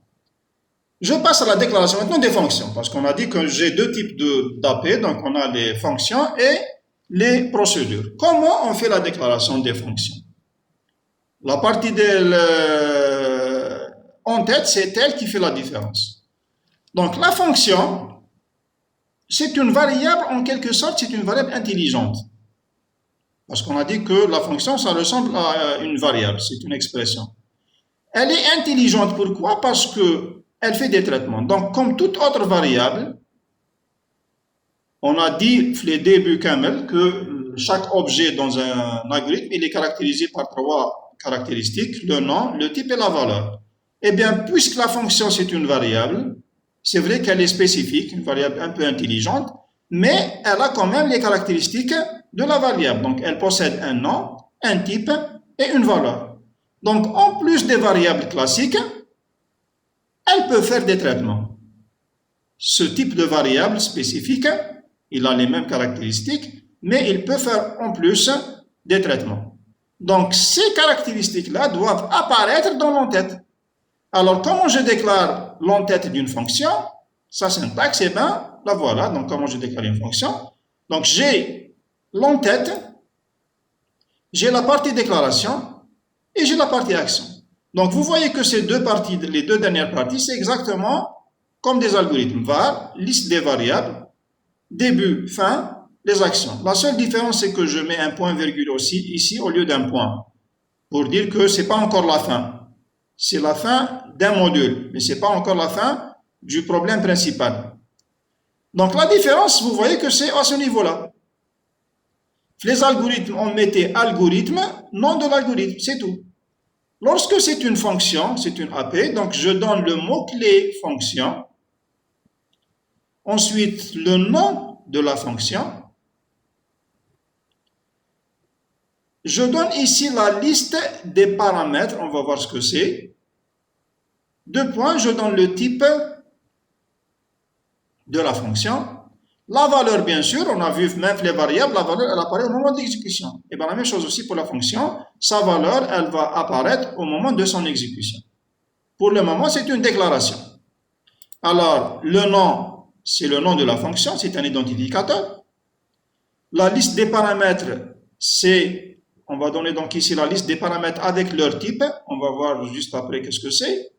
je passe à la déclaration maintenant des fonctions, parce qu'on a dit que j'ai deux types d'AP, donc on a les fonctions et les procédures. Comment on fait la déclaration des fonctions? La partie en tête, c'est elle qui fait la différence. Donc, la fonction, c'est une variable, en quelque sorte, c'est une variable intelligente. Parce qu'on a dit que la fonction, ça ressemble à une variable, c'est une expression. Elle est intelligente, pourquoi? Parce qu'elle fait des traitements. Donc, comme toute autre variable, on a dit, les débuts Camel, que chaque objet dans un algorithme, il est caractérisé par trois caractéristiques, le nom, le type et la valeur. Eh bien, puisque la fonction, c'est une variable, c'est vrai qu'elle est spécifique, une variable un peu intelligente, mais elle a quand même les caractéristiques de la variable. Donc, elle possède un nom, un type et une valeur. Donc, en plus des variables classiques, elle peut faire des traitements. Ce type de variable spécifique, il a les mêmes caractéristiques, mais il peut faire en plus des traitements. Donc, ces caractéristiques-là doivent apparaître dans l'entête. Alors, comment je déclare l'entête d'une fonction? Sa syntaxe, eh bien, la voilà. Donc, comment je déclare une fonction? Donc, j'ai l'entête, j'ai la partie déclaration et j'ai la partie action. Donc, vous voyez que ces deux parties, les deux dernières parties, c'est exactement comme des algorithmes. Var, liste des variables, début, fin, les actions. La seule différence, c'est que je mets un point-virgule aussi ici au lieu d'un point pour dire que ce n'est pas encore la fin. C'est la fin d'un module, mais ce n'est pas encore la fin du problème principal. Donc, la différence, vous voyez que c'est à ce niveau-là. Les algorithmes, on mettait algorithme, nom de l'algorithme, c'est tout. Lorsque c'est une fonction, c'est une AP, donc je donne le mot-clé fonction, ensuite le nom de la fonction, je donne ici la liste des paramètres, on va voir ce que c'est. Deux points, je donne le type de la fonction. La valeur, bien sûr, on a vu même les variables, la valeur, elle apparaît au moment de l'exécution. Et bien la même chose aussi pour la fonction, sa valeur, elle va apparaître au moment de son exécution. Pour le moment, c'est une déclaration. Alors, le nom, c'est le nom de la fonction, c'est un identificateur. La liste des paramètres, c'est, on va donner donc ici la liste des paramètres avec leur type. On va voir juste après qu'est-ce que c'est.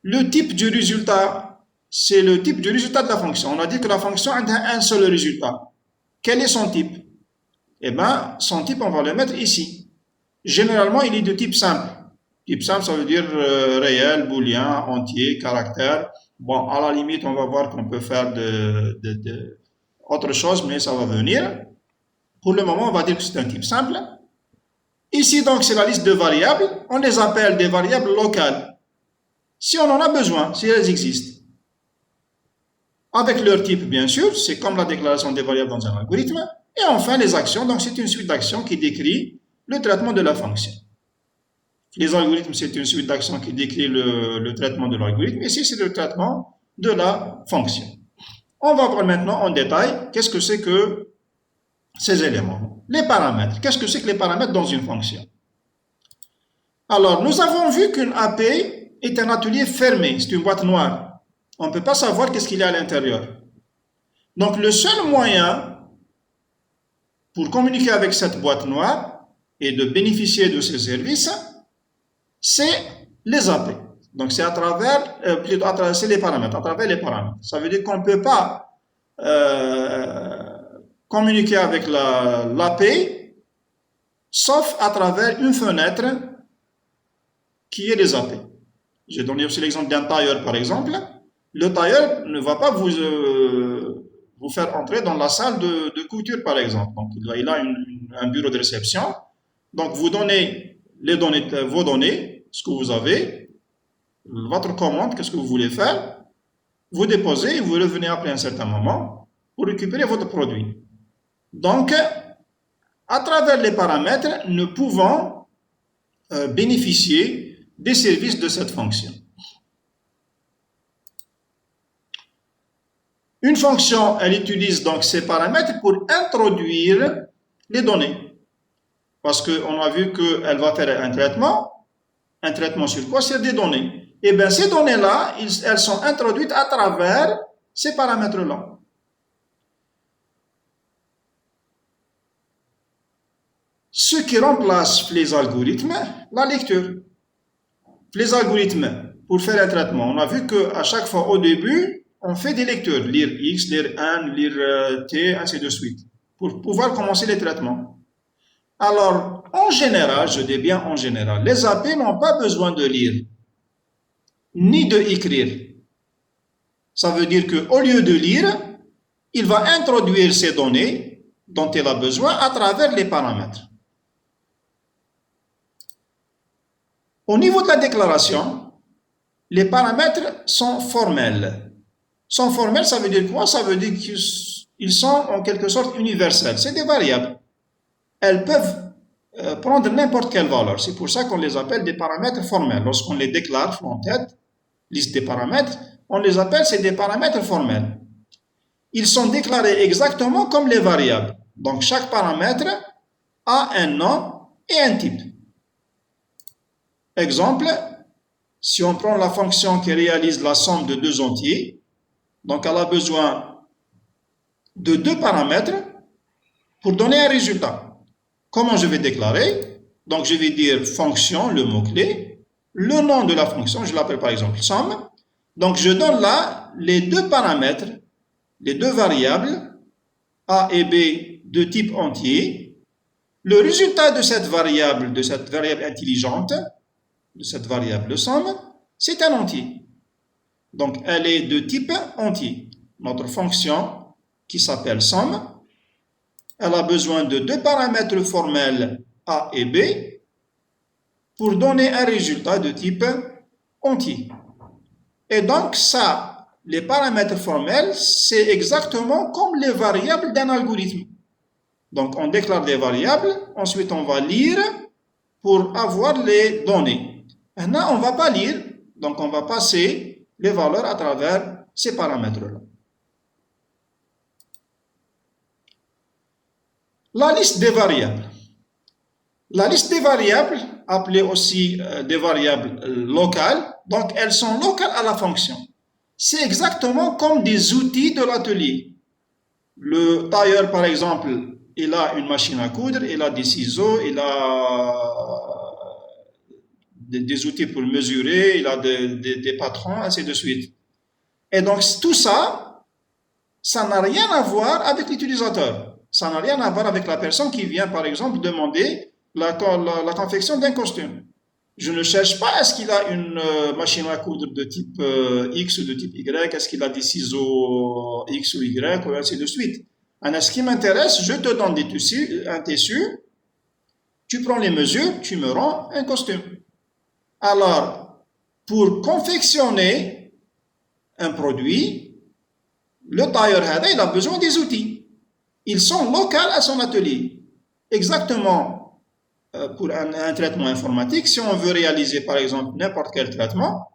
Le type du résultat, c'est le type du résultat de la fonction. On a dit que la fonction a un seul résultat. Quel est son type? Eh bien, son type, on va le mettre ici. Généralement, il est de type simple. Type simple, ça veut dire réel, booléen, entier, caractère. Bon, à la limite, on va voir qu'on peut faire autre chose, mais ça va venir. Pour le moment, on va dire que c'est un type simple. Ici, donc, c'est la liste de variables. On les appelle des variables locales. Si on en a besoin, si elles existent. Avec leur type, bien sûr, c'est comme la déclaration des variables dans un algorithme. Et enfin, les actions, donc c'est une suite d'actions qui décrit le traitement de la fonction. Les algorithmes, c'est une suite d'actions qui décrit le traitement de l'algorithme. Ici, c'est le traitement de la fonction. On va voir maintenant en détail qu'est-ce que c'est que ces éléments. Les paramètres. Qu'est-ce que c'est que les paramètres dans une fonction? Alors, nous avons vu qu'une API est un atelier fermé, c'est une boîte noire. On ne peut pas savoir qu'est-ce qu'il y a à l'intérieur. Donc, le seul moyen pour communiquer avec cette boîte noire et de bénéficier de ses services, c'est les API. Donc, c'est à travers les paramètres, à travers les paramètres. Ça veut dire qu'on ne peut pas communiquer avec l'API sauf à travers une fenêtre qui est les API. J'ai donné aussi l'exemple d'un tailleur, par exemple. Le tailleur ne va pas vous faire entrer dans la salle de couture, par exemple. Donc, il a un bureau de réception. Donc, vous donnez vos données, ce que vous avez, votre commande, qu'est-ce que vous voulez faire. Vous déposez et vous revenez après un certain moment pour récupérer votre produit. Donc, à travers les paramètres, nous pouvons bénéficier des services de cette fonction. Une fonction, elle utilise donc ces paramètres pour introduire les données. Parce qu'on a vu qu'elle va faire un traitement sur quoi? Sur des données. Et bien, ces données-là, elles sont introduites à travers ces paramètres-là. Ce qui remplace les algorithmes, la lecture. Les algorithmes, pour faire un traitement, on a vu qu'à chaque fois au début, on fait des lectures, lire X, lire N, lire T, ainsi de suite, pour pouvoir commencer les traitements. Alors, en général, je dis bien en général, les API n'ont pas besoin de lire, ni de écrire. Ça veut dire qu'au lieu de lire, il va introduire ces données dont il a besoin à travers les paramètres. Au niveau de la déclaration, les paramètres sont formels. Sont formels, ça veut dire quoi? Ça veut dire qu'ils sont en quelque sorte universels. C'est des variables. Elles peuvent prendre n'importe quelle valeur. C'est pour ça qu'on les appelle des paramètres formels. Lorsqu'on les déclare en tête, liste des paramètres, on les appelle, c'est des paramètres formels. Ils sont déclarés exactement comme les variables. Donc, chaque paramètre a un nom et un type. Exemple, si on prend la fonction qui réalise la somme de deux entiers, donc elle a besoin de deux paramètres pour donner un résultat. Comment je vais déclarer? Donc je vais dire fonction, le mot-clé, le nom de la fonction, je l'appelle par exemple somme. Donc je donne là les deux paramètres, les deux variables, A et B de type entier. Le résultat de cette variable intelligente, de cette variable somme, c'est un entier. Donc, elle est de type entier. Notre fonction, qui s'appelle somme, elle a besoin de deux paramètres formels A et B pour donner un résultat de type entier. Et donc, ça, les paramètres formels, c'est exactement comme les variables d'un algorithme. Donc, on déclare des variables, ensuite on va lire pour avoir les données. Maintenant, on ne va pas lire, donc on va passer les valeurs à travers ces paramètres-là. La liste des variables. La liste des variables, appelée aussi des variables locales, donc elles sont locales à la fonction. C'est exactement comme des outils de l'atelier. Le tailleur, par exemple, il a une machine à coudre, il a des ciseaux, il a des outils pour mesurer, il a des patrons, ainsi de suite. Et donc tout ça, ça n'a rien à voir avec l'utilisateur. Ça n'a rien à voir avec la personne qui vient, par exemple, demander la confection d'un costume. Je ne cherche pas est-ce qu'il a une machine à coudre de type X ou de type Y, est-ce qu'il a des ciseaux X ou Y, ou ainsi de suite. Alors, ce qui m'intéresse, je te donne un tissu, tu prends les mesures, tu me rends un costume. Alors, pour confectionner un produit, le tailleur il a besoin des outils. Ils sont locaux à son atelier. Exactement pour un traitement informatique, si on veut réaliser par exemple n'importe quel traitement,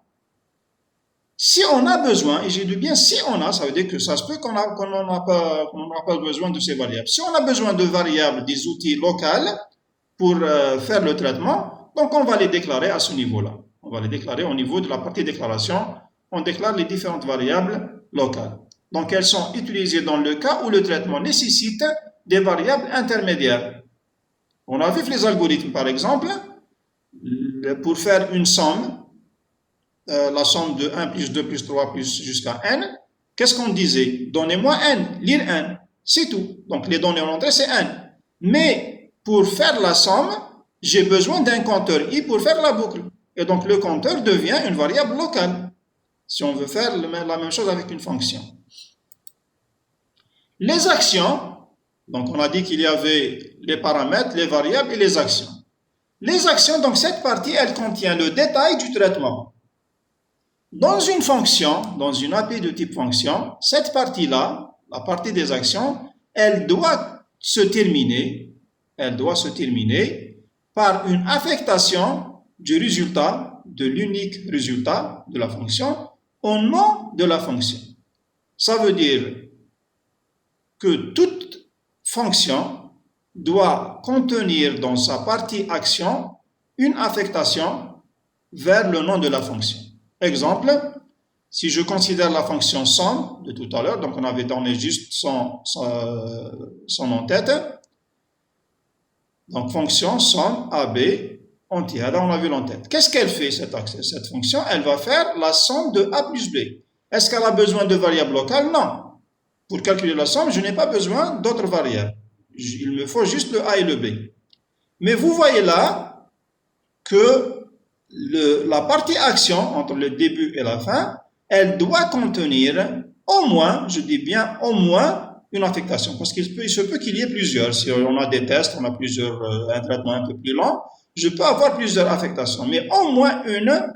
si on a besoin, et j'ai dit bien si on a, ça veut dire que ça se peut qu'on n'a pas besoin de ces variables. Si on a besoin de variables, des outils locaux pour faire le traitement, donc on va les déclarer à ce niveau-là. On va les déclarer au niveau de la partie déclaration. On déclare les différentes variables locales. Donc elles sont utilisées dans le cas où le traitement nécessite des variables intermédiaires. On a vu les algorithmes par exemple, pour faire une somme, la somme de 1 plus 2 plus 3 plus jusqu'à n, qu'est-ce qu'on disait? Donnez-moi n, lire n, c'est tout. Donc les données en entrée c'est n. Mais pour faire la somme, j'ai besoin d'un compteur i pour faire la boucle. Et donc le compteur devient une variable locale, si on veut faire la même chose avec une fonction. Les actions, donc on a dit qu'il y avait les paramètres, les variables et les actions. Les actions, donc cette partie, elle contient le détail du traitement. Dans une fonction, dans une API de type fonction, cette partie-là, la partie des actions, elle doit se terminer par une affectation du résultat, de l'unique résultat de la fonction, au nom de la fonction. Ça veut dire que toute fonction doit contenir dans sa partie action une affectation vers le nom de la fonction. Exemple, si je considère la fonction somme de tout à l'heure, donc on avait donné juste son en-tête, donc fonction somme AB entière, là on a vu l'en-tête. Qu'est-ce qu'elle fait cette fonction? Elle va faire la somme de A plus B. Est-ce qu'elle a besoin de variables locales? Non. Pour calculer la somme, je n'ai pas besoin d'autres variables. Il me faut juste le A et le B. Mais vous voyez là que la partie action, entre le début et la fin, elle doit contenir au moins, je dis bien au moins, une affectation. Parce qu'il se peut qu'il y ait plusieurs. Si on a des tests, on a un traitement un peu plus long, je peux avoir plusieurs affectations. Mais au moins une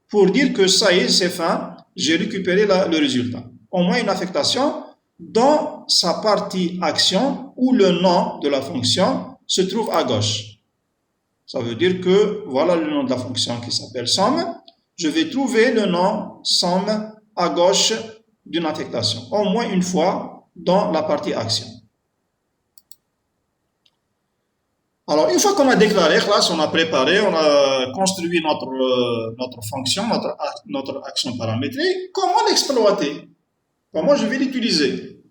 pour dire que ça y est, c'est fin, j'ai récupéré le résultat. Au moins une affectation dans sa partie action où le nom de la fonction se trouve à gauche. Ça veut dire que voilà le nom de la fonction qui s'appelle somme. Je vais trouver le nom somme à gauche d'une affectation, au moins une fois dans la partie action. Alors, une fois qu'on a déclaré, classe, on a préparé, on a construit notre fonction, notre action paramétrique, comment l'exploiter? Comment je vais l'utiliser?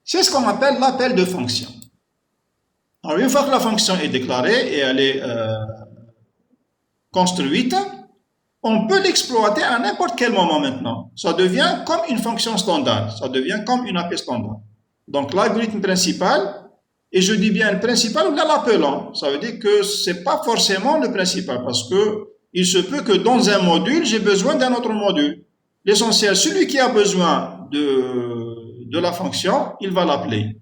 C'est ce qu'on appelle l'appel de fonction. Alors, une fois que la fonction est déclarée et elle est construite, on peut l'exploiter à n'importe quel moment maintenant. Ça devient comme une fonction standard, ça devient comme une API standard. Donc, l'algorithme principal, et je dis bien le principal ou l'appelant, ça veut dire que c'est pas forcément le principal, parce que il se peut que dans un module, j'ai besoin d'un autre module. L'essentiel, celui qui a besoin de la fonction, il va l'appeler.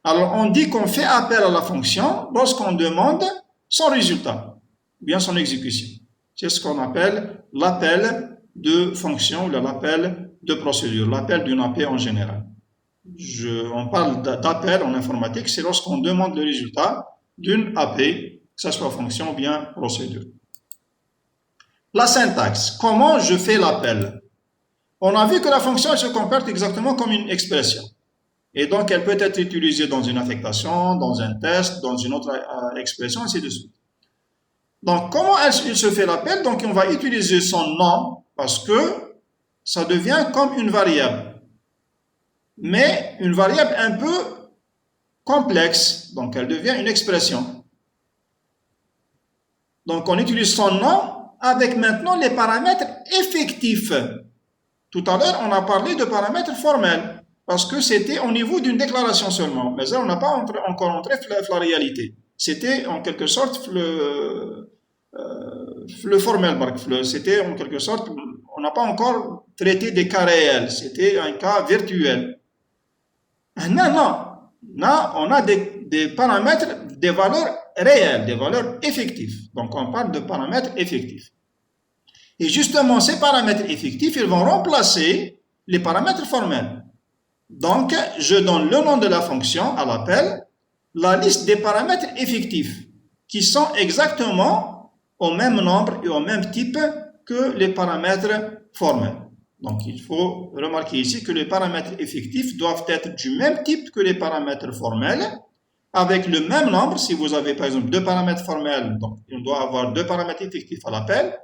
Alors, on dit qu'on fait appel à la fonction lorsqu'on demande son résultat, bien son exécution. C'est ce qu'on appelle l'appel de fonction ou l'appel de procédure, l'appel d'une API en général. On parle d'appel en informatique, c'est lorsqu'on demande le résultat d'une API, que ce soit fonction ou bien procédure. La syntaxe, comment je fais l'appel? On a vu que la fonction elle se comporte exactement comme une expression. Et donc, elle peut être utilisée dans une affectation, dans un test, dans une autre expression, ainsi de suite. Donc, comment il se fait l'appel? Donc, on va utiliser son nom parce que ça devient comme une variable. Mais une variable un peu complexe. Donc, elle devient une expression. Donc, on utilise son nom avec maintenant les paramètres effectifs. Tout à l'heure, on a parlé de paramètres formels parce que c'était au niveau d'une déclaration seulement. Mais là, on n'a pas encore entré la réalité. C'était en quelque sorte le formel. C'était en quelque sorte, on n'a pas encore traité des cas réels. C'était un cas virtuel. Non. Là, on a des paramètres, des valeurs réelles, des valeurs effectives. Donc, on parle de paramètres effectifs. Et justement, ces paramètres effectifs, ils vont remplacer les paramètres formels. Donc, je donne le nom de la fonction à l'appel, la liste des paramètres effectifs qui sont exactement au même nombre et au même type que les paramètres formels. Donc, il faut remarquer ici que les paramètres effectifs doivent être du même type que les paramètres formels, avec le même nombre. Si vous avez par exemple deux paramètres formels, donc on doit avoir deux paramètres effectifs à l'appel.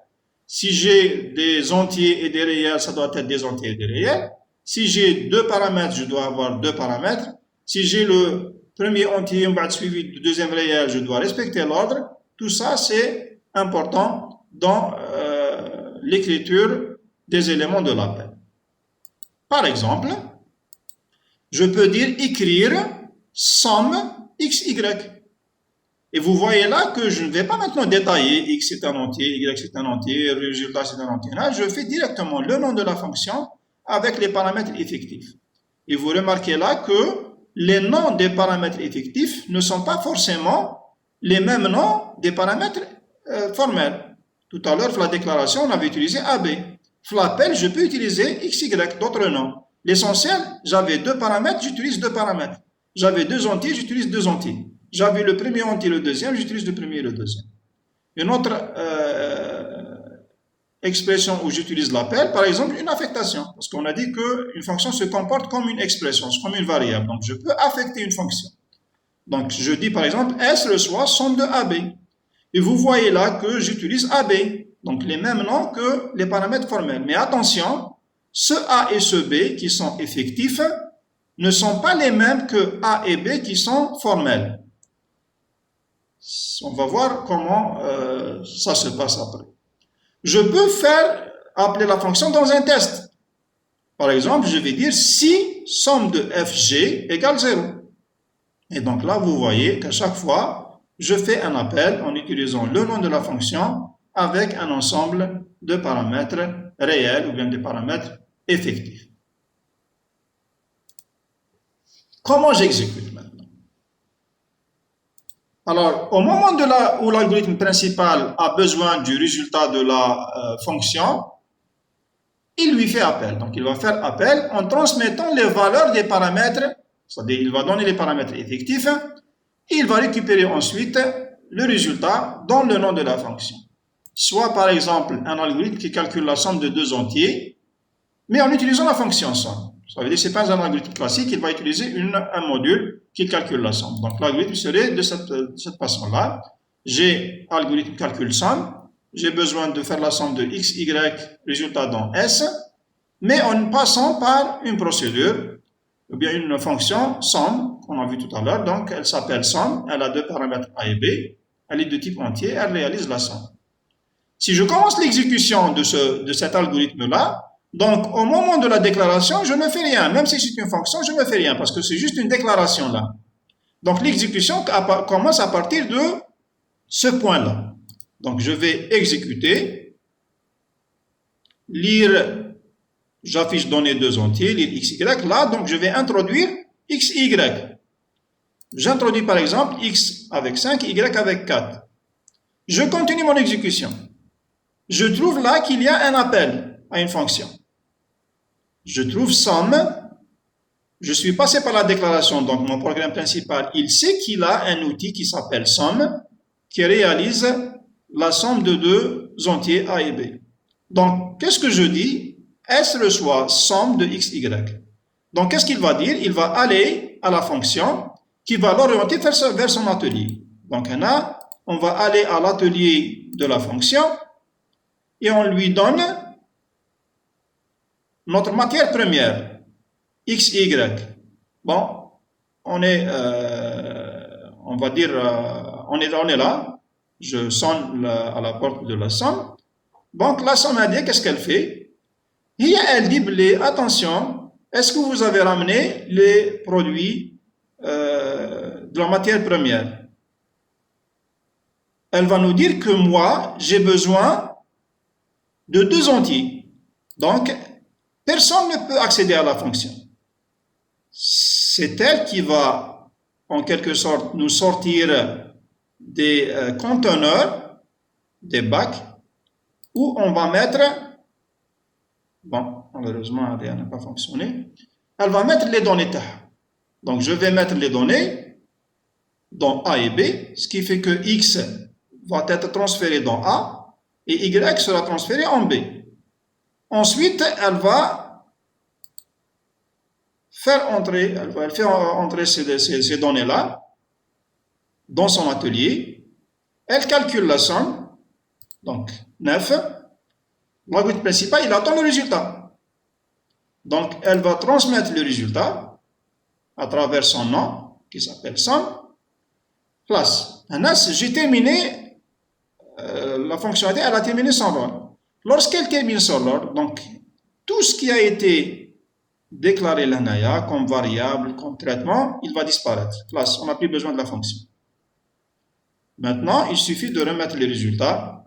Si j'ai des entiers et des réels, ça doit être des entiers et des réels. Si j'ai deux paramètres, je dois avoir deux paramètres. Si j'ai le premier entier suivi du deuxième réel, je dois respecter l'ordre. Tout ça, c'est important dans l'écriture des éléments de l'appel. Par exemple, je peux dire écrire somme xy. Et vous voyez là que je ne vais pas maintenant détailler x c'est un entier, y c'est un entier, résultat c'est un entier. Là, je fais directement le nom de la fonction avec les paramètres effectifs. Et vous remarquez là que les noms des paramètres effectifs ne sont pas forcément les mêmes noms des paramètres formels. Tout à l'heure, pour la déclaration, on avait utilisé AB. Pour l'appel, je peux utiliser xy, d'autres noms. L'essentiel, j'avais deux paramètres, j'utilise deux paramètres. J'avais deux entiers, j'utilise deux entiers. J'avais le premier entier et le deuxième, j'utilise le premier et le deuxième. Une autre expression où j'utilise l'appel, par exemple, une affectation. Parce qu'on a dit qu'une fonction se comporte comme une expression, comme une variable. Donc, je peux affecter une fonction. Donc, je dis par exemple, S reçoit somme de AB. Et vous voyez là que j'utilise AB. Donc, les mêmes noms que les paramètres formels. Mais attention, ce A et ce B qui sont effectifs ne sont pas les mêmes que A et B qui sont formels. On va voir comment ça se passe après. Je peux faire appeler la fonction dans un test. Par exemple, je vais dire si somme de fg égale 0. Et donc là, vous voyez qu'à chaque fois, je fais un appel en utilisant le nom de la fonction avec un ensemble de paramètres réels ou bien des paramètres effectifs. Comment j'exécute maintenant? Alors, au moment où l'algorithme principal a besoin du résultat de la fonction, il lui fait appel. Donc, il va faire appel en transmettant les valeurs des paramètres, c'est-à-dire il va donner les paramètres effectifs, et il va récupérer ensuite le résultat dans le nom de la fonction. Soit, par exemple, un algorithme qui calcule la somme de deux entiers, mais en utilisant la fonction somme. Ça veut dire que ce n'est pas un algorithme classique, il va utiliser un module qui calcule la somme. Donc l'algorithme serait de cette façon-là. J'ai algorithme calcul somme, j'ai besoin de faire la somme de x, y, résultat dans S, mais en passant par une procédure, ou bien une fonction somme, qu'on a vu tout à l'heure. Donc elle s'appelle somme, elle a deux paramètres A et B, elle est de type entier, elle réalise la somme. Si je commence l'exécution de cet algorithme-là, donc, au moment de la déclaration, je ne fais rien. Même si c'est une fonction, je ne fais rien parce que c'est juste une déclaration là. Donc, l'exécution commence à partir de ce point-là. Donc, je vais exécuter, lire, j'affiche données deux entiers, lire x, y. Là, donc, je vais introduire x, y. J'introduis par exemple x avec 5, y avec 4. Je continue mon exécution. Je trouve là qu'il y a un appel à une fonction. Je trouve somme, je suis passé par la déclaration, donc mon programme principal, il sait qu'il a un outil qui s'appelle somme, qui réalise la somme de deux entiers A et B. Donc, qu'est-ce que je dis? S reçoit somme de x, y. Donc, qu'est-ce qu'il va dire? Il va aller à la fonction qui va l'orienter vers son atelier. Donc, on va aller à l'atelier de la fonction et on lui donne notre matière première, x, y. Bon, on va dire, on est là. Je sonne à la porte de la somme. Donc, la somme indique qu'est-ce qu'elle fait? Et elle dit, attention, est-ce que vous avez ramené les produits de la matière première? Elle va nous dire que moi, j'ai besoin de 2 entiers. Donc, personne ne peut accéder à la fonction. C'est elle qui va, en quelque sorte, nous sortir des conteneurs, des bacs, où on va mettre, bon, malheureusement, ADN n'a pas fonctionné, elle va mettre les données TAH. Donc, je vais mettre les données dans A et B, ce qui fait que X va être transféré dans A et Y sera transféré en B. Ensuite, elle va faire entrer ces données-là dans son atelier. Elle calcule la somme, donc 9. L'algorithme principal, il attend le résultat. Donc, elle va transmettre le résultat à travers son nom, qui s'appelle somme, place. Maintenant, j'ai terminé la fonctionnalité, elle a terminé son rôle. Lorsqu'elle termine son rôle, donc, tout ce qui a été déclaré l'ANAYA comme variable, comme traitement, il va disparaître. Place, on n'a plus besoin de la fonction. Maintenant, il suffit de remettre les résultats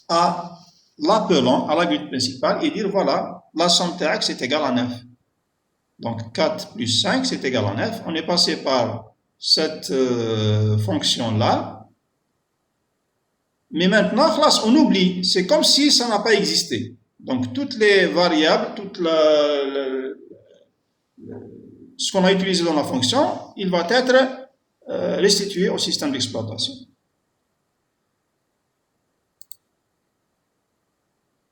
à l'appelant à l'algorithme principal et dire voilà, la somme TX est égale à 9. Donc 4 plus 5 c'est égal à 9. On est passé par cette fonction-là. Mais maintenant, on oublie. C'est comme si ça n'a pas existé. Donc toutes les variables, ce qu'on a utilisé dans la fonction, il va être restitué au système d'exploitation.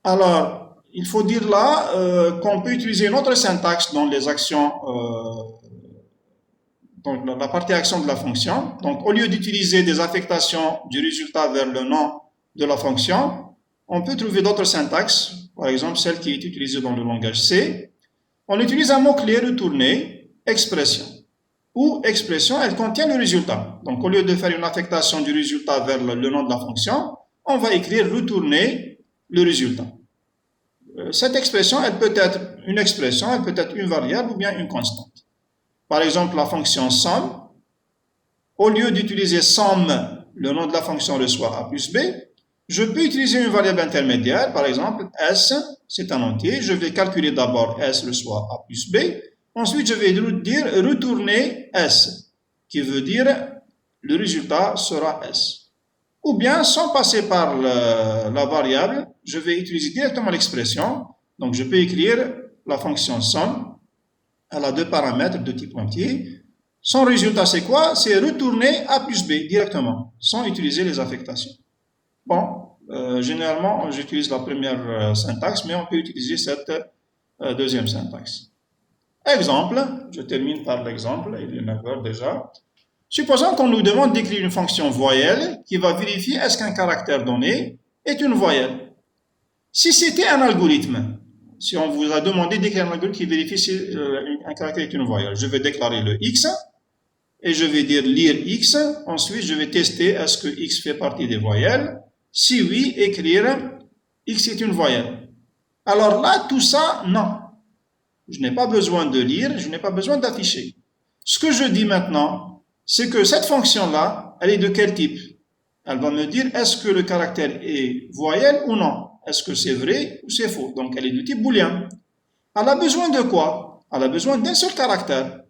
Alors, il faut dire là qu'on peut utiliser une autre syntaxe dans les actions, dans la partie action de la fonction. Donc, au lieu d'utiliser des affectations du résultat vers le nom de la fonction, on peut trouver d'autres syntaxes, par exemple celle qui est utilisée dans le langage C. On utilise un mot-clé retourné, expression, où expression, elle contient le résultat. Donc, au lieu de faire une affectation du résultat vers le nom de la fonction, on va écrire retourner le résultat. Cette expression, elle peut être une expression, elle peut être une variable ou bien une constante. Par exemple, la fonction somme, au lieu d'utiliser somme, le nom de la fonction reçoit A plus B, je peux utiliser une variable intermédiaire, par exemple S, c'est un entier, je vais calculer d'abord S reçoit A plus B, ensuite je vais dire retourner S, qui veut dire le résultat sera S. Ou bien, sans passer par la variable, je vais utiliser directement l'expression. Donc, je peux écrire la fonction somme. Elle a 2 paramètres de type entier. Son résultat, c'est quoi? C'est retourner A plus B directement, sans utiliser les affectations. Bon, généralement, j'utilise la première syntaxe, mais on peut utiliser cette deuxième syntaxe. Exemple, je termine par l'exemple, il est 9h déjà. Supposons qu'on nous demande d'écrire une fonction voyelle qui va vérifier est-ce qu'un caractère donné est une voyelle. Si c'était un algorithme, si on vous a demandé d'écrire un algorithme qui vérifie si un caractère est une voyelle, je vais déclarer le x et je vais dire lire x. Ensuite, je vais tester est-ce que x fait partie des voyelles. Si oui, écrire x est une voyelle. Alors là, tout ça, non. Je n'ai pas besoin de lire, je n'ai pas besoin d'afficher. Ce que je dis maintenant, c'est que cette fonction-là, elle est de quel type? Elle va me dire est-ce que le caractère est voyelle ou non? Est-ce que c'est vrai ou c'est faux? Donc, elle est de type booléen. Elle a besoin de quoi? Elle a besoin d'un seul caractère.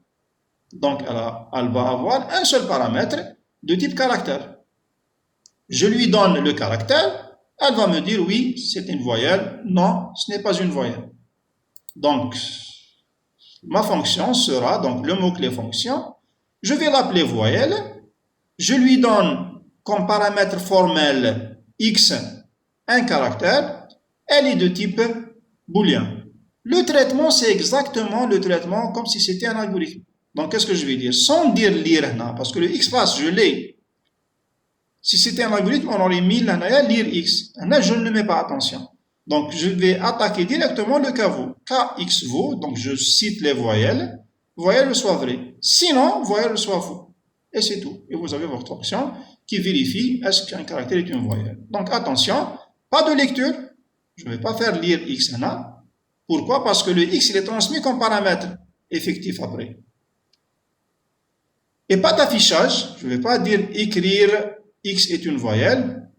Donc, elle va avoir un seul paramètre de type caractère. Je lui donne le caractère, elle va me dire oui, c'est une voyelle, non, ce n'est pas une voyelle. Donc, ma fonction sera, donc le mot-clé fonction, je vais l'appeler voyelle, je lui donne comme paramètre formel x un caractère, elle est de type booléen. Le traitement, c'est exactement le traitement comme si c'était un algorithme. Donc, qu'est-ce que je vais dire? Sans dire lire, parce que le XPath, je l'ai. Si c'était un algorithme, on aurait mis lire X. Là, je ne mets pas attention. Donc, je vais attaquer directement le caveau. KX vaut, donc je cite les voyelles. Voyelle soit vraie. Sinon, voyelle soit faux. Et c'est tout. Et vous avez votre option qui vérifie est-ce qu'un caractère est une voyelle. Donc, attention, pas de lecture. Je ne vais pas faire lire X là. Pourquoi? Parce que le X, il est transmis comme paramètre effectif après. Et pas d'affichage. Je ne vais pas dire écrire X est une voyelle.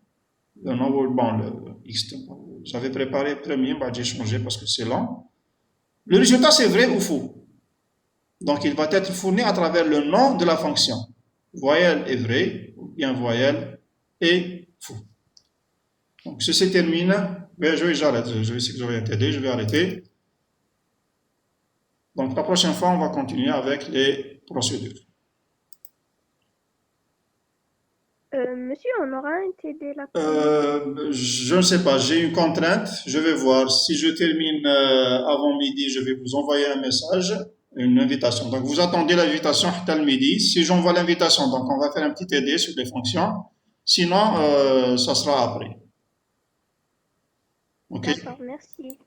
Bon, le X, j'avais préparé premier, bah, j'ai changé parce que c'est lent. Le résultat, c'est vrai ou faux. Donc, il va être fourni à travers le nom de la fonction. Voyelle est vrai, ou bien voyelle est faux. Donc, ceci termine. J'arrête. Je sais que j'aurais été je vais arrêter. Donc, la prochaine fois, on va continuer avec les procédures. Monsieur, on aura un TD là. Je ne sais pas, j'ai une contrainte. Je vais voir. Si je termine avant midi, je vais vous envoyer un message, une invitation. Donc, vous attendez l'invitation à le midi. Si j'envoie l'invitation, donc on va faire un petit TD sur les fonctions. Sinon, ça sera après. OK? D'accord, merci.